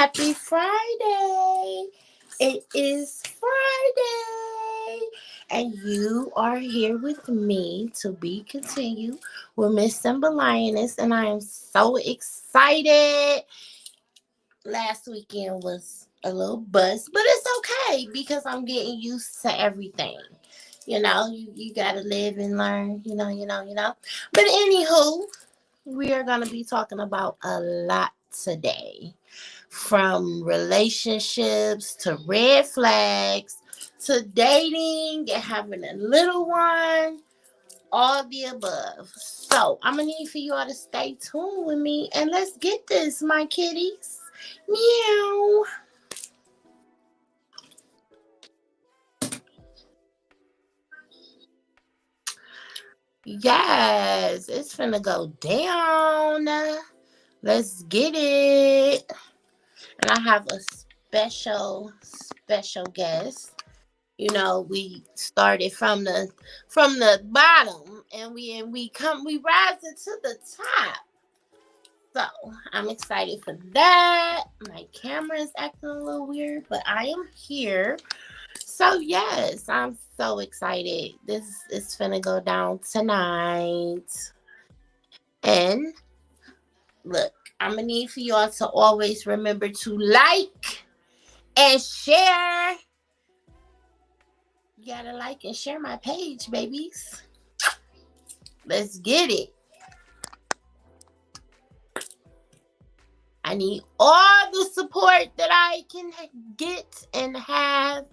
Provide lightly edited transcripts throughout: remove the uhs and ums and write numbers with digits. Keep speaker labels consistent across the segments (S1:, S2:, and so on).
S1: Happy Friday. It is Friday. And you are here with me to be continued with Miss Simba Lioness. And I am so excited. Last weekend was a little buzz, but it's okay because I'm getting used to everything. You gotta live and learn, you know. But anywho, we are gonna be talking about a lot today. From relationships to red flags to dating and having a little one, all the above. So I'm gonna need for you all to stay tuned with me and let's get this, my kitties. Meow. Yes, it's finna go down. Let's get it. And I have a special guest. We started from the bottom and we rising to the top. So I'm excited for that. My camera is acting a little weird, but I am here. So yes, I'm so excited. This is finna go down tonight. And look, I'm gonna need for y'all to always remember to like and share. You gotta like and share my page, babies. Let's get it. I need all the support that I can get and have.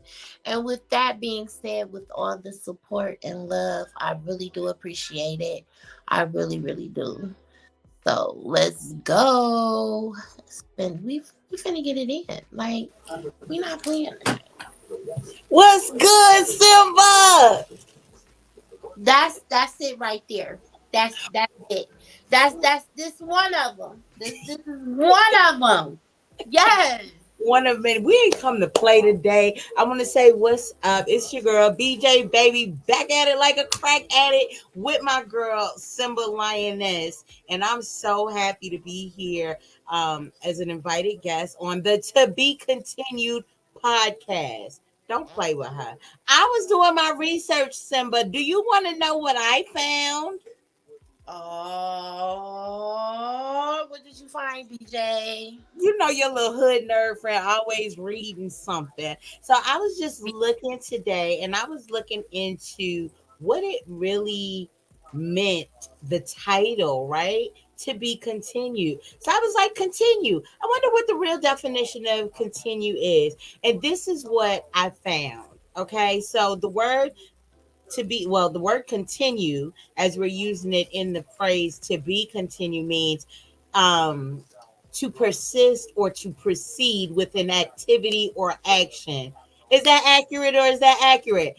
S1: And with that being said, with all the support and love, I really do appreciate it. I really, really do. So let's go. We finna get it in. Like, we not playing.
S2: What's good, Simba?
S1: That's it right there. That's it. That's this one of them. This is one of them. Yes.
S2: One of many. We ain't come to play today. I want to say what's up. It's your girl BJ, baby, back at it like a crack addict with my girl Simba Lioness, and I'm so happy to be here as an invited guest on the To Be Continued podcast. Don't play with her. I was doing my research, Simba. Do you want to know what I found?
S1: Oh, what did you find, BJ?
S2: You know your little hood nerd friend always reading something. So I was just looking today and I was looking into what it really meant, the title, right? To be continued. So I was like, continue. I wonder what the real definition of continue is. And this is what I found. Okay. So the word continue, as we're using it in the phrase to be continue, means um to persist or to proceed with an activity or action. Is that accurate or is that accurate?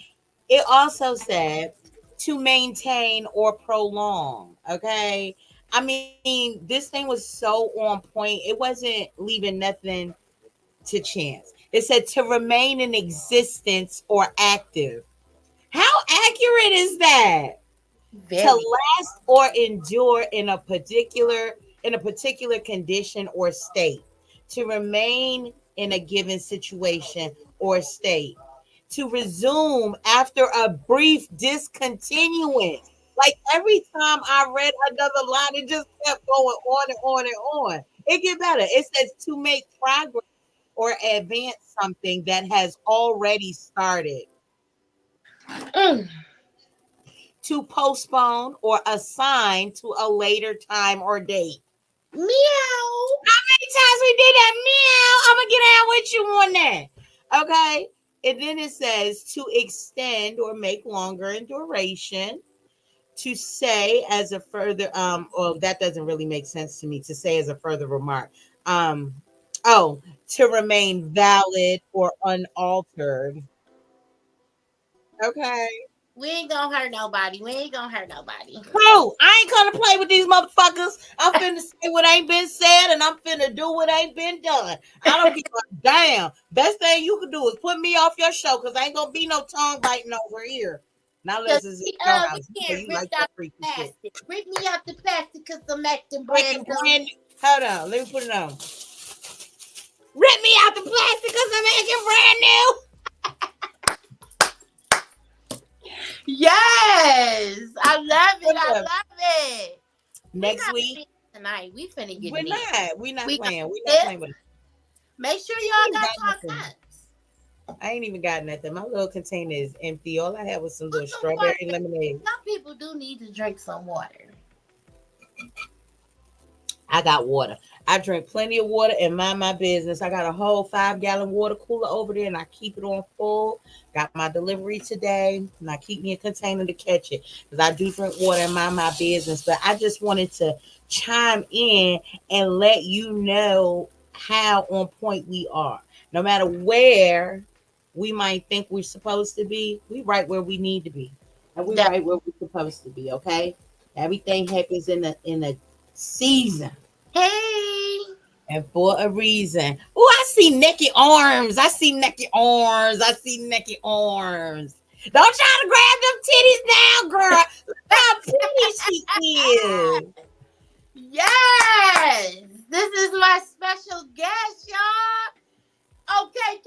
S2: It also said to maintain or prolong. Okay. I mean, this thing was so on point. It wasn't leaving nothing to chance. It said to remain in existence or active. How accurate is that? To
S1: Very.
S2: last or endure in a particular condition or state, to remain in a given situation or state, to resume after a brief discontinuance. Like every time I read another line, it just kept going on and on and on. It get better. It says to make progress or advance something that has already started,
S1: Mm.
S2: to postpone or assign to a later time or date.
S1: Meow.
S2: How many times we did that? Meow. I'm gonna get out with you on that. Okay. And then it says to extend or make longer in duration. To say as a further well, that doesn't really make sense to me. To say as a further remark. Um to remain valid or unaltered. Okay.
S1: We ain't gonna hurt nobody. We ain't gonna hurt nobody.
S2: Bro, I ain't gonna play with these motherfuckers. I'm finna say what ain't been said and I'm finna do what ain't been done. I don't give a damn. Best thing you can do is put me off your show because ain't gonna be no tongue biting over here. Now
S1: Cause
S2: unless it's in your house.
S1: we
S2: So
S1: can't
S2: you
S1: rip
S2: like
S1: out
S2: that
S1: the
S2: freaky shit.
S1: plastic. Rip me out the plastic because I'm acting
S2: Like a
S1: brand new.
S2: brand new. Hold on, let me put it on. Rip me out the plastic because I'm making brand new.
S1: Yes, I love it. I
S2: Look,
S1: love it. We
S2: next
S1: not
S2: week,
S1: playing tonight. We finna get
S2: we're
S1: it in.
S2: not. We're not
S1: We gonna
S2: playing. We're not
S1: sip.
S2: playing with it.
S1: Make sure
S2: I
S1: y'all
S2: ain't
S1: got
S2: got
S1: your
S2: nothing.
S1: cups.
S2: I ain't even got nothing. My little container is empty. All I had was some
S1: Put
S2: little
S1: some
S2: strawberry
S1: water.
S2: lemonade.
S1: Some people do need to drink some water.
S2: I got water. I drink plenty of water and mind my business. I got a whole 5 gallon water cooler over there and I keep it on full. Got my delivery today and I keep me a container to catch it because I do drink water and mind my business. But I just wanted to chime in and let you know how on point we are. No matter where we might think we're supposed to be, we right where we need to be. And we
S1: That
S2: right where we're supposed to be, okay? Everything happens in a season
S1: hey,
S2: and for a reason. Oh, I see naked arms. I see naked arms. I see naked arms. Don't try to grab them titties now, girl. Look how pretty she is.
S1: yes, this is my special guest, y'all. Okay,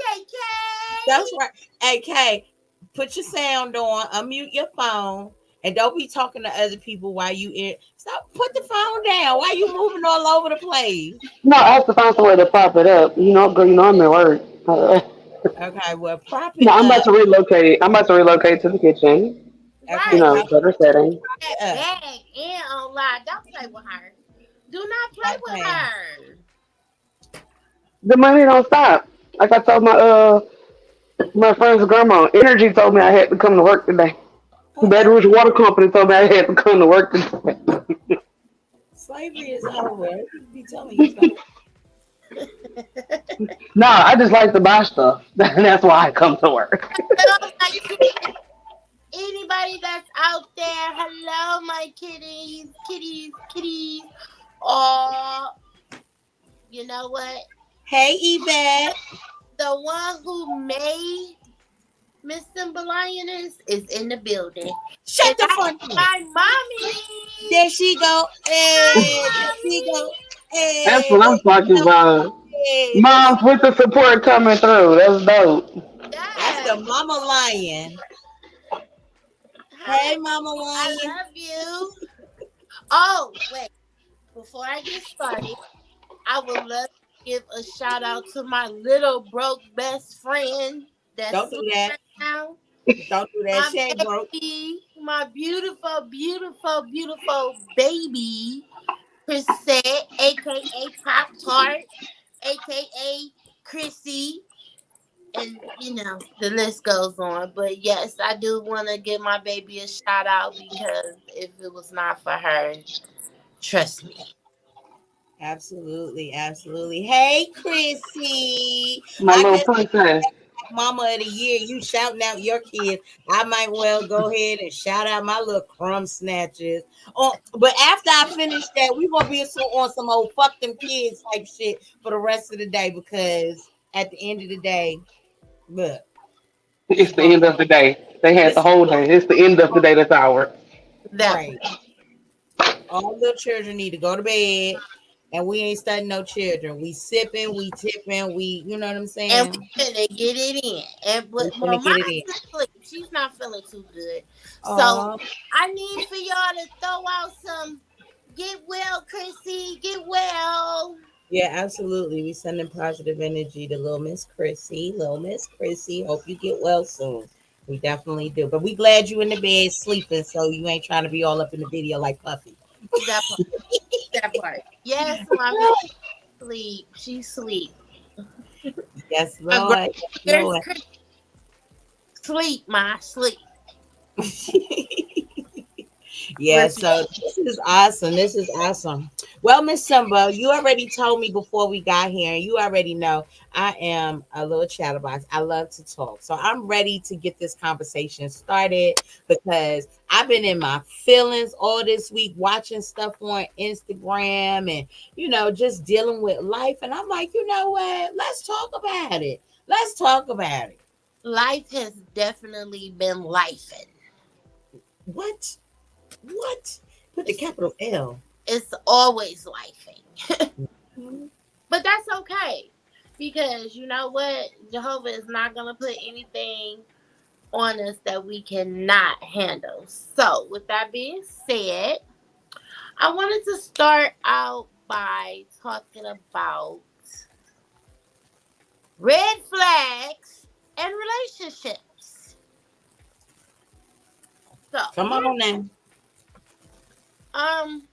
S2: That's
S1: KK.
S2: right. Hey, Kay, put your sound on, unmute your phone, and don't be talking to other people while you in. Stop. Put the phone down. Why you moving all over the place?
S3: No, I have to find somewhere to prop it up. You know, girl, you know I'm at work.
S2: Okay, well, prop
S3: No,
S2: it
S3: I'm about
S2: up.
S3: to relocate. I'm about to relocate to the kitchen. You
S2: Okay,
S1: Right,
S3: know,
S1: and
S2: prop
S3: better setting.
S1: that
S2: it up.
S1: bag and online. Don't play with her. Do not play
S2: Stop
S1: with
S2: playing.
S1: her.
S3: The money don't stop. Like I told my friend's grandma, Energy told me I had to come to work today.
S2: Uh
S3: Baton
S2: oh.
S3: Rouge Water Company told me I had to come to work today.
S2: Slavery is over. People be telling you stuff.
S3: No, I just like to buy stuff. That's why I come to work.
S1: Hello, my kitties. Anybody that's out there, hello, my kitties, kitties, kitties. Oh, you know what?
S2: Hey, Yvette.
S1: The one who made Miss Simba Lioness is in the building.
S2: Shut
S1: And
S2: the
S1: that's
S2: front door.
S1: my mommy.
S2: There she go.
S1: Hi,
S2: Hey, there she
S1: mommy.
S2: go.
S3: That's
S2: Hey,
S3: what
S2: there
S3: I'm
S2: she
S3: talking
S2: go.
S3: about.
S2: Hey, there she
S3: Moms with the support coming through. That's dope.
S2: That's
S1: Yes.
S2: the mama lion.
S1: Hi,
S2: Hey, mama
S1: I
S2: lion.
S1: love you. Oh, wait. Before I get started, I would love to give a shout out to my little broke best friend that's
S2: Don't do
S1: asleep
S2: that.
S1: right now.
S2: Don't do that.
S1: My
S2: She ain't broke.
S1: baby, my beautiful, beautiful, beautiful baby, Chrisette, aka Pop Tart, aka Chrissy, and the list goes on. But yes, I do want to give my baby a shout out because if it was not for her, trust me.
S2: Absolutely, absolutely. Hey, Chrissy.
S3: My
S2: I
S3: little
S2: guess
S3: princess.
S2: Mama of the Year, you shouting out your kids. I might well go ahead and shout out my little crumb snatchers. Oh, but after I finish that, we're gonna be on some old fuck them kids type shit for the rest of the day because at the end of the day, look, this
S3: It's
S2: is
S3: the
S2: my
S3: end of the day. They had
S2: this
S3: the
S2: is
S3: whole day. It's the end of the day that's ours.
S1: That
S2: right. All little children need to go to bed. And we ain't studying no children. We sipping, we tipping, you know what I'm
S1: and
S2: saying?
S1: we finna get it in. And
S2: We
S1: but
S2: finna
S1: my
S2: get it
S1: mom's
S2: in.
S1: asleep. She's not feeling too good. So
S2: Oh,
S1: I need for y'all to throw out some get well, Chrissy, get well.
S2: yeah, absolutely. We sending positive energy to little Miss Chrissy. Little Miss Chrissy. Hope you get well soon. We definitely do. But we glad you in the bed sleeping so you ain't trying to be all up in the video like Puffy.
S1: That part. That part. Yes, mommy sleep. She sleep.
S2: Yes,
S1: My girl,
S2: Lord. Yes,
S1: here's
S2: Lord.
S1: Chris. Sleep, my sleep.
S2: Yeah,
S1: Listen,
S2: so this is awesome. This is awesome. Well, Miss Simba, you already told me before we got here, and you already know I am a little chatterbox. I love to talk. So I'm ready to get this conversation started because I've been in my feelings all this week, watching stuff on Instagram and, just dealing with life. And I'm like, you know what? Let's talk about it. Let's talk about it.
S1: life has definitely been lifing.
S2: What? What? Put the
S1: It's
S2: capital L.
S1: it's always lifing.
S2: Mhm.
S1: But that's okay. Because you know what? Jehovah is not going to put anything on us that we cannot handle. So, with that being said, I wanted to start out by talking about red flags and relationships. So,
S2: Come on now.
S1: um,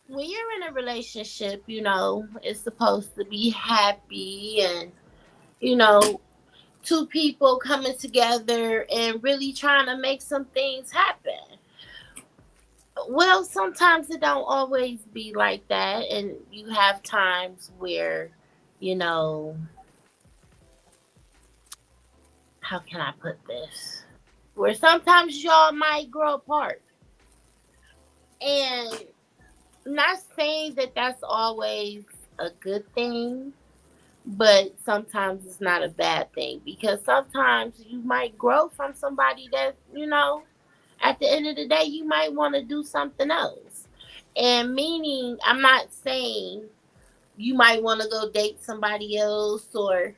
S1: when you're in a relationship, it's supposed to be happy and, you know, two people coming together and really trying to make some things happen. Well, sometimes it don't always be like that, and you have times where, you know, how can I put this? Where sometimes y'all might grow apart. And not saying that that's always a good thing, but sometimes it's not a bad thing because sometimes you might grow from somebody that, at the end of the day, you might want to do something else. And meaning, I'm not saying you might want to go date somebody else, or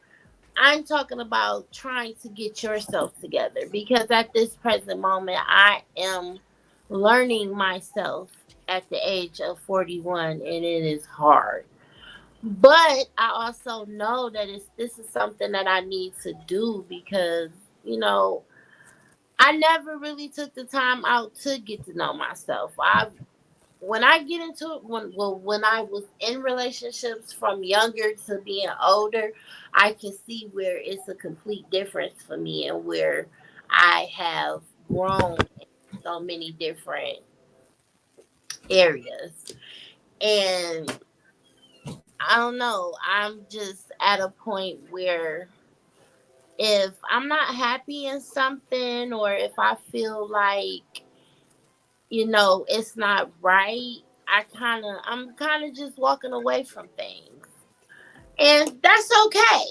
S1: I'm talking about trying to get yourself together because at this present moment, I am learning myself at the age of 41, and it is hard. But I also know that this is something that I need to do because, you know, I never really took the time out to get to know myself. When I get into it, when I was in relationships from younger to being older, I can see where it's a complete difference for me and where I have grown in so many different areas. And I don't know, I'm just at a point where if I'm not happy in something or if I feel like, it's not right, I'm kind of just walking away from things. And that's okay.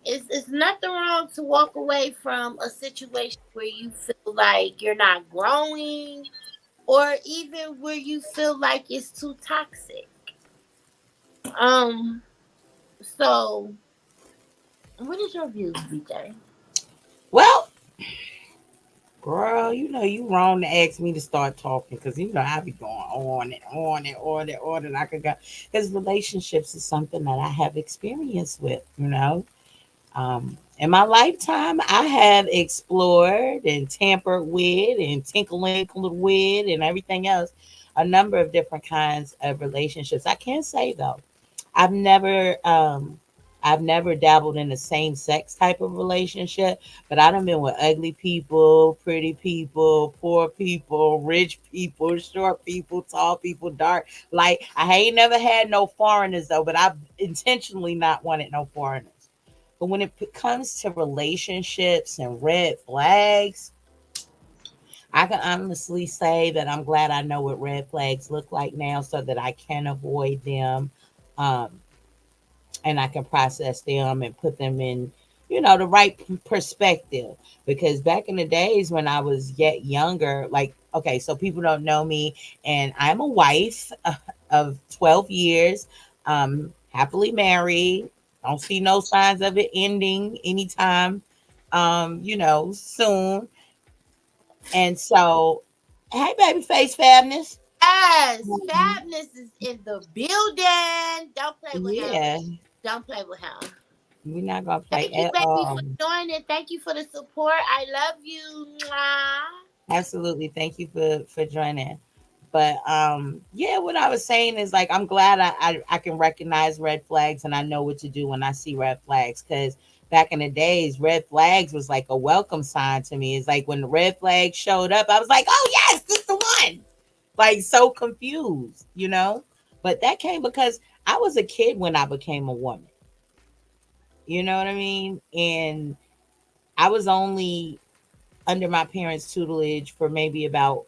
S1: It's nothing wrong to walk away from a situation where you feel like you're not growing or even where you feel like it's too toxic. Um, so what is your views, BJ?
S2: Well, girl, you know you wrong to ask me to start talking because you know I be going on and on and on and on and I could go because relationships is something that I have experience with. In my lifetime, I have explored and tampered with and tinkled with and everything else, a number of different kinds of relationships. I can say though, I've never I've never dabbled in the same sex type of relationship, but I done been with ugly people, pretty people, poor people, rich people, short people, tall people, dark. Like I ain't never had no foreigners though, but I've intentionally not wanted no foreigners. But when it comes to relationships and red flags, I can honestly say that I'm glad I know what red flags look like now so that I can avoid them. Um, and I can process them and put them in, the right perspective. Because back in the days when I was yet younger, like, okay, so people don't know me, and I'm a wife of 12 years, happily married. Don't see no signs of it ending anytime, soon. And so, hey, baby face fabness.
S1: Yes, Fabness is in the building. Don't play with him.
S2: Yeah,
S1: Don't play with him.
S2: we're not gonna play
S1: Thank you,
S2: at
S1: baby,
S2: all.
S1: for joining. Thank you for the support. I love you. Mwah.
S2: Absolutely. Thank you for joining. But yeah, what I was saying is like I'm glad I can recognize red flags and I know what to do when I see red flags because back in the days, red flags was like a welcome sign to me. It's like when the red flag showed up, I was like, oh yes, this is the one. Like so confused. But that came because I was a kid when I became a woman. You know what I mean? And I was only under my parents' tutelage for maybe about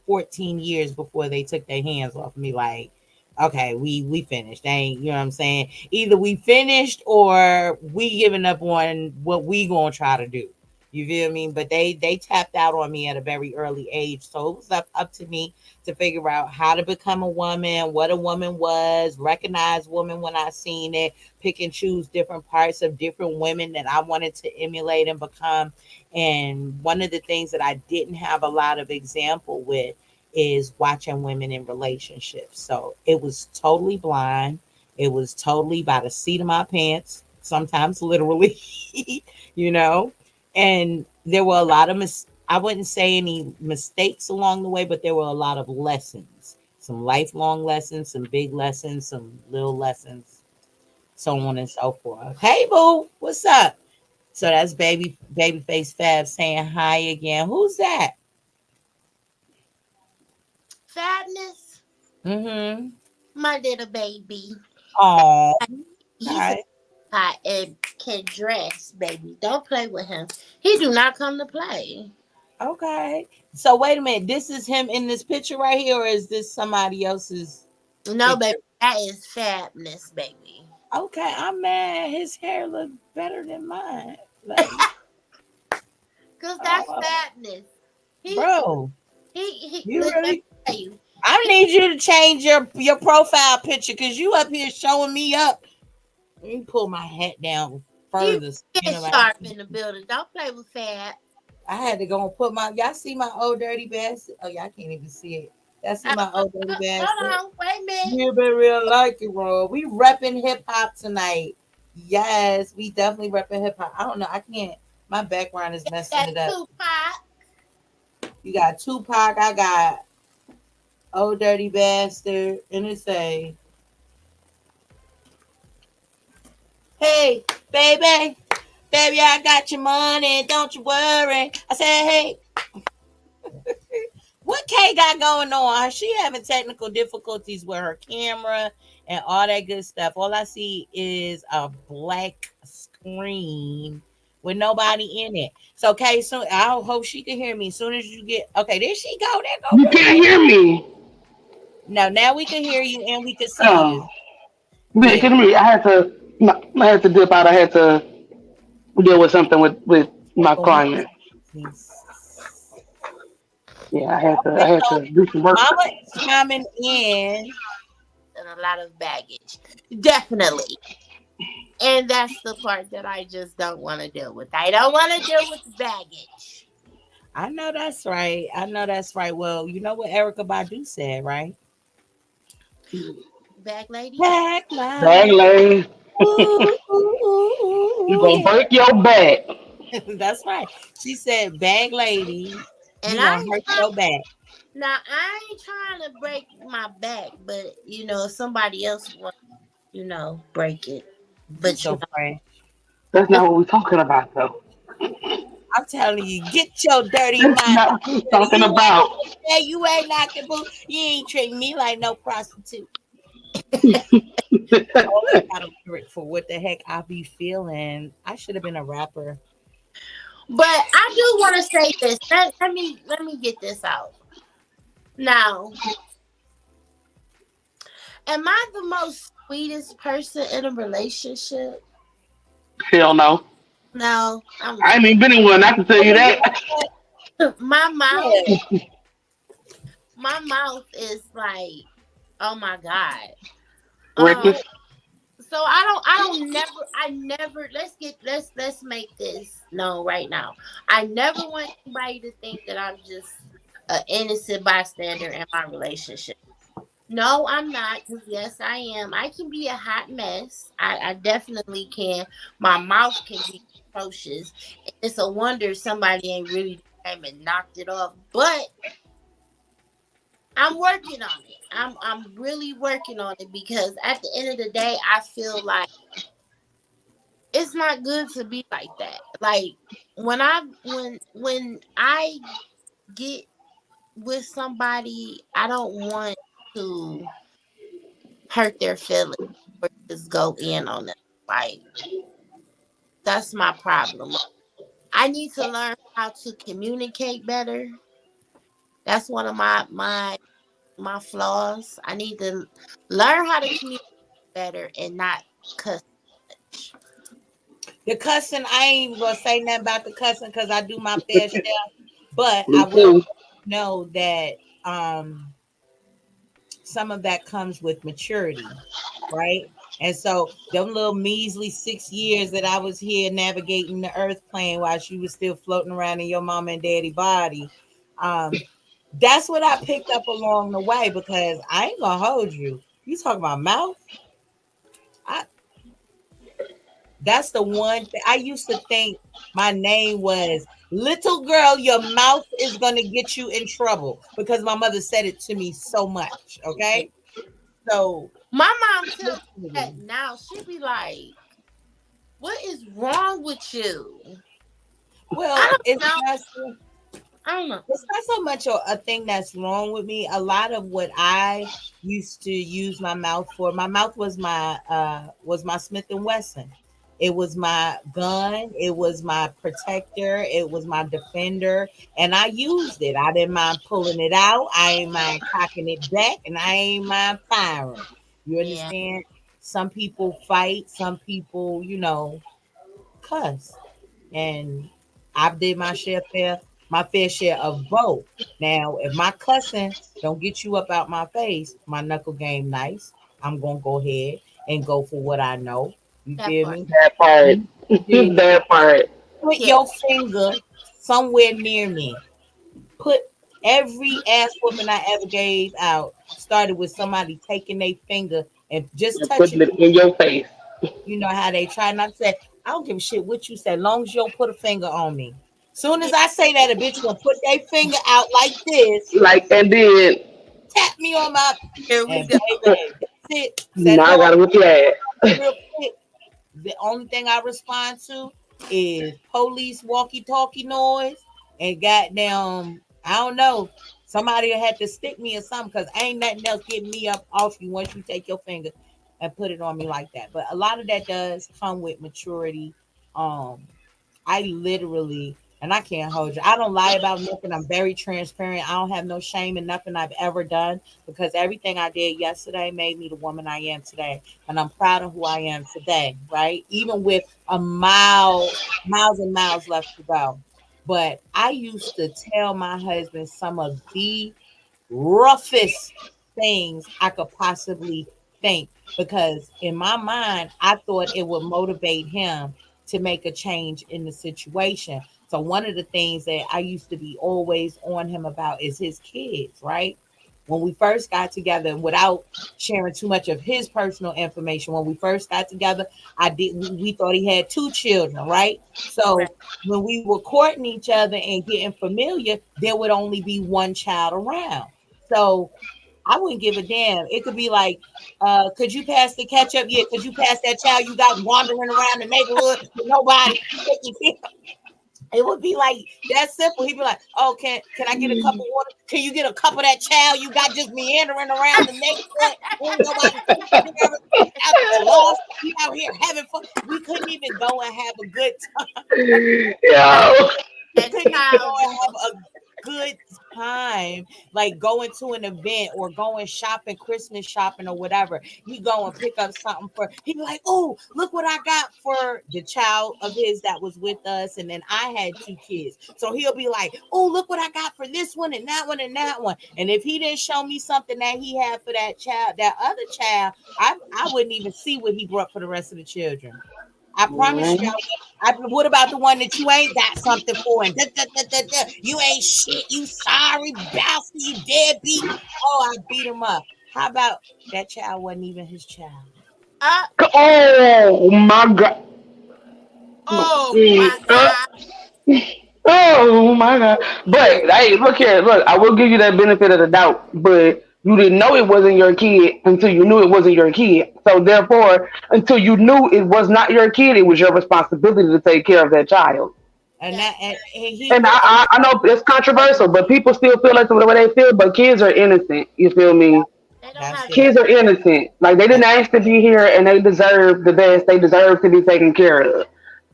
S2: 14 years before they took their hands off me. Like, okay, we finished. They ain't, you know what I'm saying? Either we finished or we giving up on what we gonna try to do. You feel me? But they tapped out on me at a very early age. So it was up to me to figure out how to become a woman, what a woman was, recognize women when I seen it, pick and choose different parts of different women that I wanted to emulate and become. And one of the things that I didn't have a lot of example with is watching women in relationships. So it was totally blind. It was totally by the seat of my pants, sometimes literally, you know. And there were a lot of I wouldn't say any mistakes along the way, but there were a lot of lessons, some lifelong lessons, some big lessons, some little lessons, so on and so forth. Hey boo, what's up? So that's babyface Fab saying hi again. Who's that?
S1: Fatness,
S2: Mm-hmm.
S1: my little baby.
S2: Oh,
S1: He's a
S2: okay.
S1: hot and can dress, baby. Don't play with him. He do not come to play.
S2: Okay. So wait a minute. This is him in this picture right here, or is this somebody else's
S1: No, baby,
S2: picture?
S1: that is fatness, baby.
S2: Okay, I'm mad. His hair look better than mine. Like,
S1: Cause that's
S2: oh,
S1: fatness. He
S2: bro,
S1: he.
S2: you
S1: Let me
S2: really?
S1: tell you,
S2: I
S1: he
S2: need you to change your profile picture because you up here showing me up. Let me pull my hat down
S1: he
S2: further. So you
S1: get
S2: know,
S1: sharp in the building. Don't play with Fat.
S2: I had to go and put my. Y'all see my old dirty bastard? Oh, y'all can't even see it. Y'all see
S1: Uh,
S2: my old dirty
S1: hold
S2: bastard?
S1: on, wait a minute.
S2: You been real like it, bro. We repping hip hop tonight. Yes, we definitely repping hip hop. I don't know. I can't. My background is messing
S1: That
S2: it up.
S1: Tupac.
S2: You got Tupac. I got Old Dirty Bastard. And it say, "Hey, baby, baby, I got your money. Don't you worry." I said, "Hey, what Kay got going on? She having technical difficulties with her camera and all that good stuff. All I see is a black screen with nobody in it. So Kay, so I hope she can hear me. As soon as you get okay, there she go. There go
S3: You can't
S2: Ruby.
S3: hear me.
S2: Now we can hear you and we can see
S3: Oh,
S2: you.
S3: man,
S2: Yeah.
S3: kidding me. I had to dip out. I had to deal with something with my
S2: Going
S3: client.
S2: business.
S3: Yeah, I
S2: Okay,
S3: had
S2: so
S3: to do some work.
S2: Mama is coming in.
S1: And a lot of baggage. Definitely. And that's the part that I just don't want to deal with. I don't want to deal with baggage.
S2: I know that's right. I know that's right. Well, you know what Erica Badu said, right?
S1: Bag lady?
S2: Black
S3: Bag
S2: light.
S3: lady,
S2: Ooh, ooh, ooh,
S3: you
S2: ooh,
S3: gonna break your back.
S2: yeah. That's right. She said, "Bag lady,
S1: And
S2: you
S1: I
S2: gonna
S1: ain't
S2: hurt
S1: trying,
S2: your back."
S1: now I ain't trying to break my back, but if somebody else wants, break it.
S2: You
S1: But
S2: so fresh.
S3: That's not what we're talking about, though.
S2: I'm telling you, get your dirty
S3: That's
S2: mind
S3: not
S2: out
S3: what we're
S2: of here.
S3: talking about.
S2: You ain't knocking boo. You ain't treating me like no prostitute. Oh, I got a lyric for what the heck I be feeling. I should have been a rapper.
S1: I do want to say this. Let me get this out. Now, am I the most sweetest person in a relationship?
S3: Hell no.
S1: No, I'm
S3: I
S1: not.
S3: ain't even been in one. I can tell
S2: Oh,
S3: you
S2: well, you
S3: that.
S2: know what?
S1: My mouth,
S2: Yeah.
S1: my mouth is like, oh my god. Um,
S3: Reckless.
S1: so I never. Let's make this known right now. I never want anybody to think that I'm just an innocent bystander in my relationship. No, I'm not. Because yes, I am. I can be a hot mess. I definitely can. My mouth can be atrocious. And it's a wonder somebody ain't really came and knocked it off. But I'm working on it. I'm really working on it because at the end of the day, I feel like it's not good to be like that. Like when I get with somebody, I don't want to hurt their feelings or just go in on them. Like that's my problem. I need to learn how to communicate better. That's one of my flaws. I need to learn how to communicate better and not cuss.
S2: The cussing, I ain't even gonna say nothing about the cussing because I do my fair share. But I
S3: Me
S2: will
S3: too.
S2: know that some of that comes with maturity, right? And so them little measly 6 years that I was here navigating the earth plane while she was still floating around in your mama and daddy body, um, that's what I picked up along the way because I ain't gonna hold you. You talking about mouth? I That's the one thing I used to think my name was little girl, your mouth is gonna get you in trouble because my mother said it to me so much. Okay. So
S1: My mom tells me that now. She be like, "What is wrong with you?" I
S2: well,
S1: don't know. I don't know.
S2: it's not so much a thing that's wrong with me. A lot of what I used to use my mouth for, my mouth was my Smith and Wesson. It was my gun, it was my protector, it was my defender, and I used it. I didn't mind pulling it out, I ain't mind cocking it back, and I ain't mind firing. You
S1: Yeah,
S2: understand? Some people fight, some people, cuss, and I did my fair share of both. Now, if my cussing don't get you up out my face, my knuckle game nice. I'm gonna go ahead and go for what I know. You
S1: that
S2: feel
S1: part.
S2: me?
S3: That part.
S2: Did
S3: That part.
S2: put
S1: Yeah,
S2: your finger somewhere near me. Put every ass whooping I ever gave out started with somebody taking their finger and just
S3: And
S2: touching
S3: putting it in your face.
S2: you know how they try not to say, I don't give a shit what you say, as long as you don't put a finger on me. Soon as I say that, a bitch gonna put their finger out like this,
S3: Like, and then,
S2: tap me on my,
S1: here we
S2: and
S1: go.
S2: baby, that's it. Set it
S3: now I
S2: off
S3: gotta reply.
S2: real quick. The only thing I respond to is police walkie-talkie noise and goddamn, I don't know. Somebody had to stick me or something because ain't nothing else getting me up off you once you take your finger and put it on me like that. But a lot of that does come with maturity. Um, I literally, and I can't hold you. I don't lie about nothing. I'm very transparent. I don't have no shame in nothing I've ever done because everything I did yesterday made me the woman I am today. And I'm proud of who I am today, right? Even with miles and miles left to go. But I used to tell my husband some of the roughest things I could possibly think because in my mind, I thought it would motivate him to make a change in the situation. So, one of the things that I used to be always on him about is his kids, right? When we first got together, and without sharing too much of his personal information, when we first got together, we thought he had two children, right?
S1: Right.
S2: So when we were courting each other and getting familiar, there would only be one child around. So I wouldn't give a damn. It could be like, could you pass the ketchup? Yeah, could you pass that child you got wandering around the neighborhood with nobody taking care? It would be like that simple. He'd be like, "Oh, can I get a cup of water? Can you get a cup of that child you got just meandering around the neighborhood? Ain't nobody taking care of it. Out there lost. We out here having fun. We couldn't even go and have a good
S3: Yo.
S2: we
S1: That
S2: couldn't even go
S1: child
S2: and have a good time, like going to an event or going shopping, Christmas shopping or whatever. He go and pick up something for. He be like, "Oh, look what I got for the child of his that was with us." And then I had two kids, so he'll be like, "Oh, look what I got for this one and that one and that one." And if he didn't show me something that he had for that child, that other child, I wouldn't even see what he brought for the rest of the children. I promise you.
S3: Man.
S2: What about the one that you ain't got something for? And you ain't shit. You sorry bastard. You deadbeat. Oh, I beat him up. How about that child wasn't even his child?
S1: up.
S3: Oh my god.
S1: Oh
S3: Mm,
S1: my God.
S3: oh my god. But hey, look here, look, I will give you that benefit of the doubt, but you didn't know it wasn't your kid until you knew it wasn't your kid. So therefore, until you knew it was not your kid, it was your responsibility to take care of that child.
S2: And
S1: That
S2: he
S3: And
S2: would.
S3: I know it's controversial, but people still feel like the way they feel. But kids are innocent. You feel me?
S1: they don't
S2: That's
S1: have
S2: it.
S3: Kids are innocent. Like they didn't
S2: That's
S3: ask to be here, and they deserve the best. They deserve to be taken care of.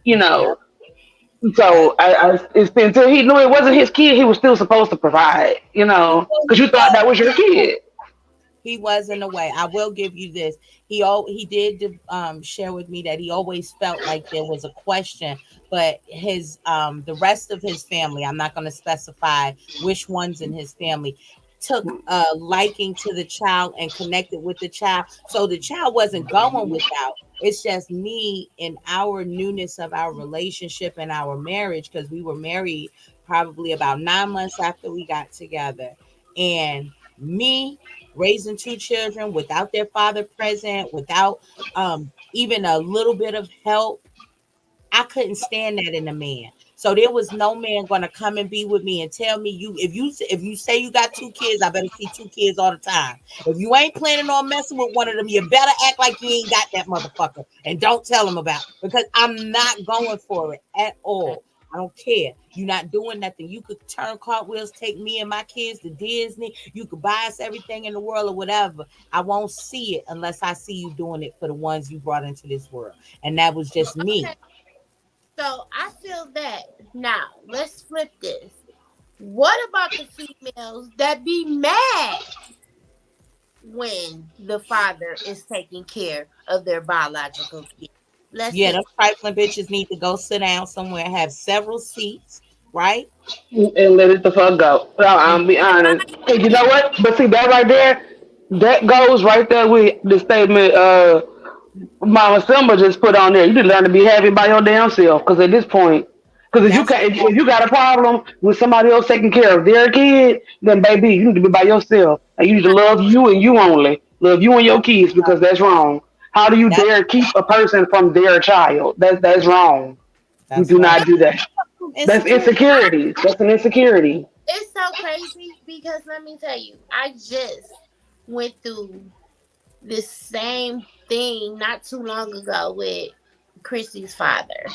S3: You
S2: yeah.
S3: know.
S2: That's
S3: So it's until he knew it wasn't his kid, he was still supposed to provide. You know,
S2: well,
S3: because you thought that was your kid.
S2: He was in a way. I will give you this. He did share with me that he always felt like there was a question, but his the rest of his family, I'm not going to specify which ones in his family, took a liking to the child and connected with the child. So the child wasn't going without. It's just me and our newness of our relationship and our marriage, because we were married probably about 9 months after we got together. And me raising two children without their father present, without even a little bit of help, I couldn't stand that in a man. So there was no man gonna come and be with me and tell me, if you say you got two kids, I better see two kids all the time. If you ain't planning on messing with one of them, you better act like you ain't got that motherfucker and don't tell them about, because I'm not going for it at all. I don't care. You're not doing nothing. You could turn cartwheels, take me and my kids to Disney. You could buy us everything in the world or whatever. I won't see it unless I see you doing it for the ones you brought into this world. And that was just me.
S1: Okay, so I feel that. Now, let's flip this. What about the females that be mad when the father is taking care of their biological kids? Let's
S2: Yeah,
S1: hit
S2: them trifling bitches need to go sit down somewhere, have several seats, right?
S3: And let it the fuck go.
S2: And
S3: I'll be honest. And you
S1: it.
S3: know what? But see that right there, that goes right there with the statement Mama Simba just put on there. You need to learn to be happy by your damn self. Because at this point, because if you
S2: that's
S3: can, if you got a problem with somebody else taking care of their kid, then baby, you need to be by yourself, and you need to love you and you only. Love you and your kids, because that's wrong. How do you
S2: that's
S3: dare keep a person from their child? That's wrong. You
S2: that's
S3: do
S2: right.
S3: not do that. That's
S2: Insecurity.
S3: insecurity. That's an insecurity.
S1: It's so crazy because let me tell you, I just went through this same thing not too long ago with Chrissy's father.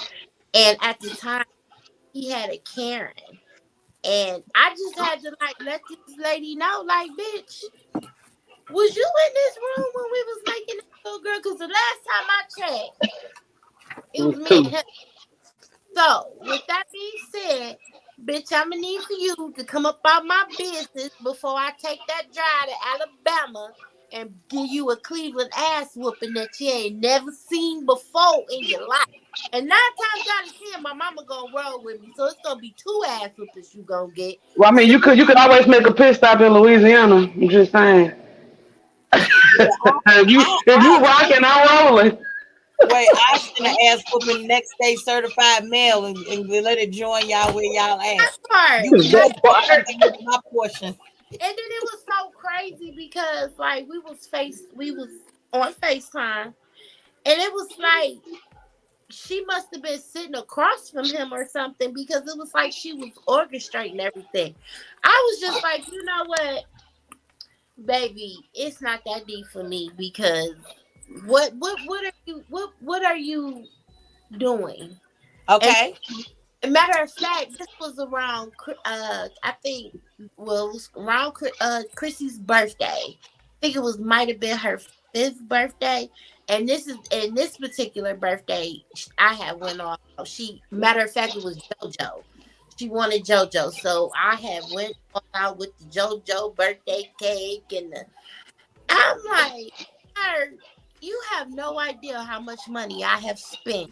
S1: And at the time, he had a Karen. And I just had to like let this lady know, like, bitch, was you in this room when we was making this little girl? Because the last time I checked, it was me and
S3: Too.
S1: him. So, with that being said, bitch, I'm gonna need for you to come up out my business before I take that drive to Alabama and give you a Cleveland ass whooping that you ain't never seen before in your life. And 9 times out of 10, my mama gonna roll with me, so it's gonna be two ass whoopings you gonna get.
S3: Well, I mean,
S1: So,
S3: you could always make a pit stop in Louisiana. I'm just saying.
S2: Yeah,
S3: If you rocking, I'm rolling.
S2: wait, I send an ass whooping next day certified mail and let it join y'all where y'all at.
S1: that part,
S2: You can
S1: like,
S2: go
S3: That
S2: get
S3: part.
S2: my portion.
S1: and then it was so crazy because like we was on FaceTime, and it was like she must have been sitting across from him or something because it was like she was orchestrating everything. I was just like, you know what, baby, it's not that deep for me because what are you doing? And
S2: Okay.
S1: matter of fact, this was around I think well it was around Chrissy's birthday. I think it was might have been her fifth birthday. And this particular birthday I had went on. She matter of fact it was JoJo. She wanted JoJo, so I had went on out with the JoJo birthday cake and I'm like, "Sir, you have no idea how much money I have spent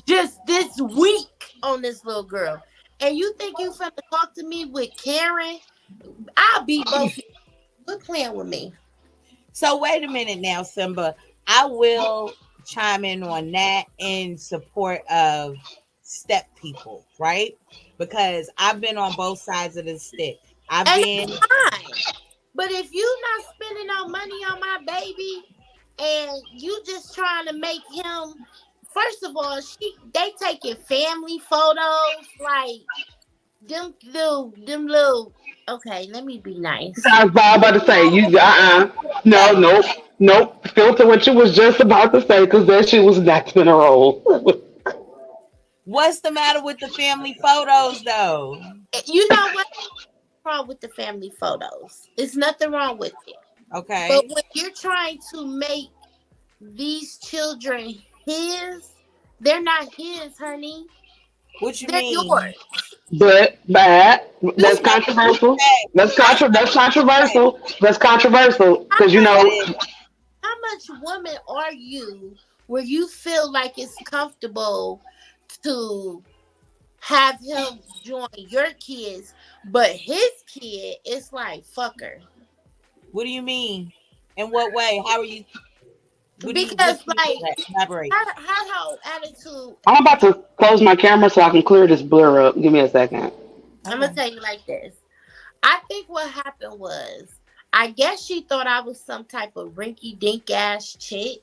S1: just this week on this little girl. And you think you finna talk to me with Karen? I'll beat both of you. Quit playing with me.
S2: So wait a minute now, Simba. I will chime in on that in support of step people, right? Because I've been on both sides of the stick. I've
S1: And
S2: been
S1: that's fine. But if you not spending no money on my baby and you just trying to make him first of all, they taking family photos, like them little okay, let me be nice.
S3: I was about to say you. No,
S2: say,
S3: nope, nope. Filter what you was just about to say, because that shit was not gonna roll.
S2: what's the matter with the family photos though?
S1: You know what's wrong with the family photos? It's nothing wrong with it. But
S2: Okay.
S1: when you're trying to make these children his, they're not his, honey.
S2: What you
S1: They're
S2: mean?
S1: yours.
S3: But
S2: That's
S3: that's
S2: not what you
S3: controversial.
S2: said. That's not
S3: That's
S2: what you said.
S3: controversial. That's controversial
S1: How
S3: because you
S1: much
S2: That
S3: know
S2: is.
S1: how much woman are you where you feel like it's comfortable to have him join your kids, but his kid it's like fuck her.
S2: What do you mean? In what way? How are you? What
S1: Because
S2: do you mean
S1: like
S2: by that? Elaborate.
S1: her whole attitude,
S3: I'm about to close my camera so I can clear this blur up. Give me a second.
S1: I'm gonna
S2: Okay.
S1: tell you like this. I think what happened was I guess she thought I was some type of rinky dink ass chick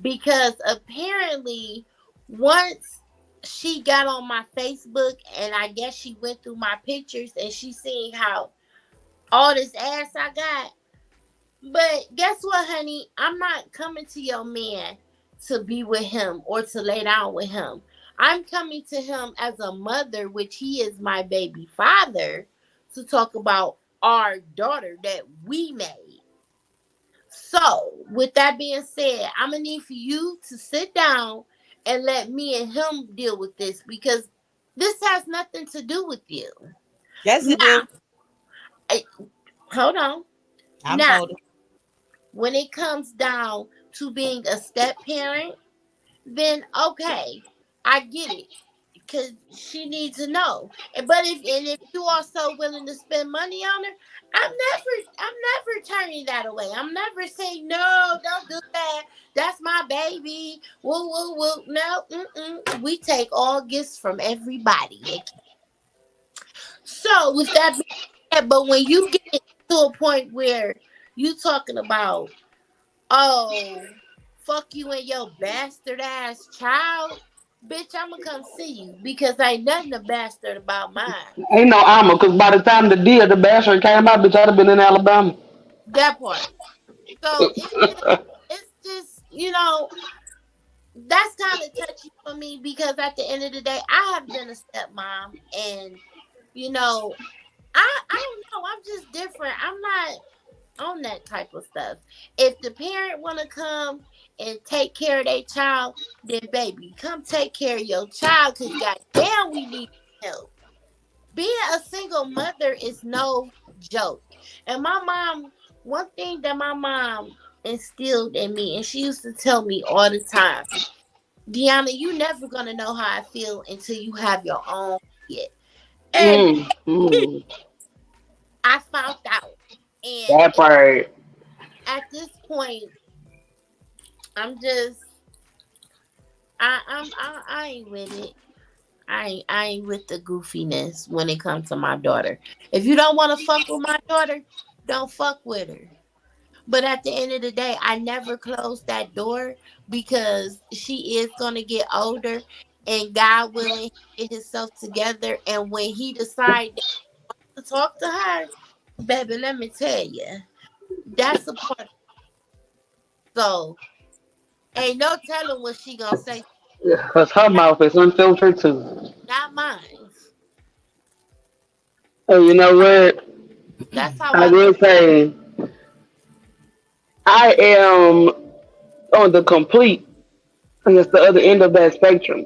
S1: because apparently once she got on my Facebook and I guess she went through my pictures and she seen how all this ass I got. But guess what, honey? I'm not coming to your man to be with him or to lay down with him. I'm coming to him as a mother, which he is my baby father, to talk about our daughter that we made. So, with that being said, I'm gonna need for you to sit down and let me and him deal with this because this has nothing to do with you.
S2: Yes, it
S1: Now,
S2: do.
S1: eh, hold on.
S2: I'm
S1: Now,
S2: holding.
S1: when it comes down to being a step parent, then okay, I get it because she needs to know. But if you are so willing to spend money on her, I'm never turning that away. I'm never saying no, don't do that. That's my baby. Woo woo woo. No, we take all gifts from everybody. Okay? So with that being said, but when you get to a point where you talking about oh, fuck you and your bastard ass child. Bitch, I'ma come see you because ain't nothing a bastard about mine.
S3: Ain't no armor because by the time the deal, the bastard came out, bitch, I'd have been in Alabama.
S1: That part. So it's just that's kind of touchy for me because at the end of the day, I have been a stepmom, and you know, I don't know. I'm just different. I'm not on that type of stuff. If the parent want to come and take care of their child, then baby, come take care of your child because goddamn, we need help. Being a single mother is no joke. And my mom, one thing that my mom instilled in me, and she used to tell me all the time, Deanna, you never gonna know how I feel until you have your own kid. And
S3: Mm, mm,
S1: I found out. And
S3: that part.
S1: at this point, I'm just I ain't with it. I ain't with the goofiness when it comes to my daughter. If you don't want to fuck with my daughter, don't fuck with her. But at the end of the day, I never closed that door because she is gonna get older, and God willing, get himself together. And when he decides to talk to her, baby, let me tell you, that's a part. So ain't no telling what she gonna say.
S3: Because her mouth is unfiltered too.
S1: Not mine.
S3: And you know what?
S1: That's how
S3: I
S1: I look.
S3: will say I am on the complete, I guess, the other end of that spectrum.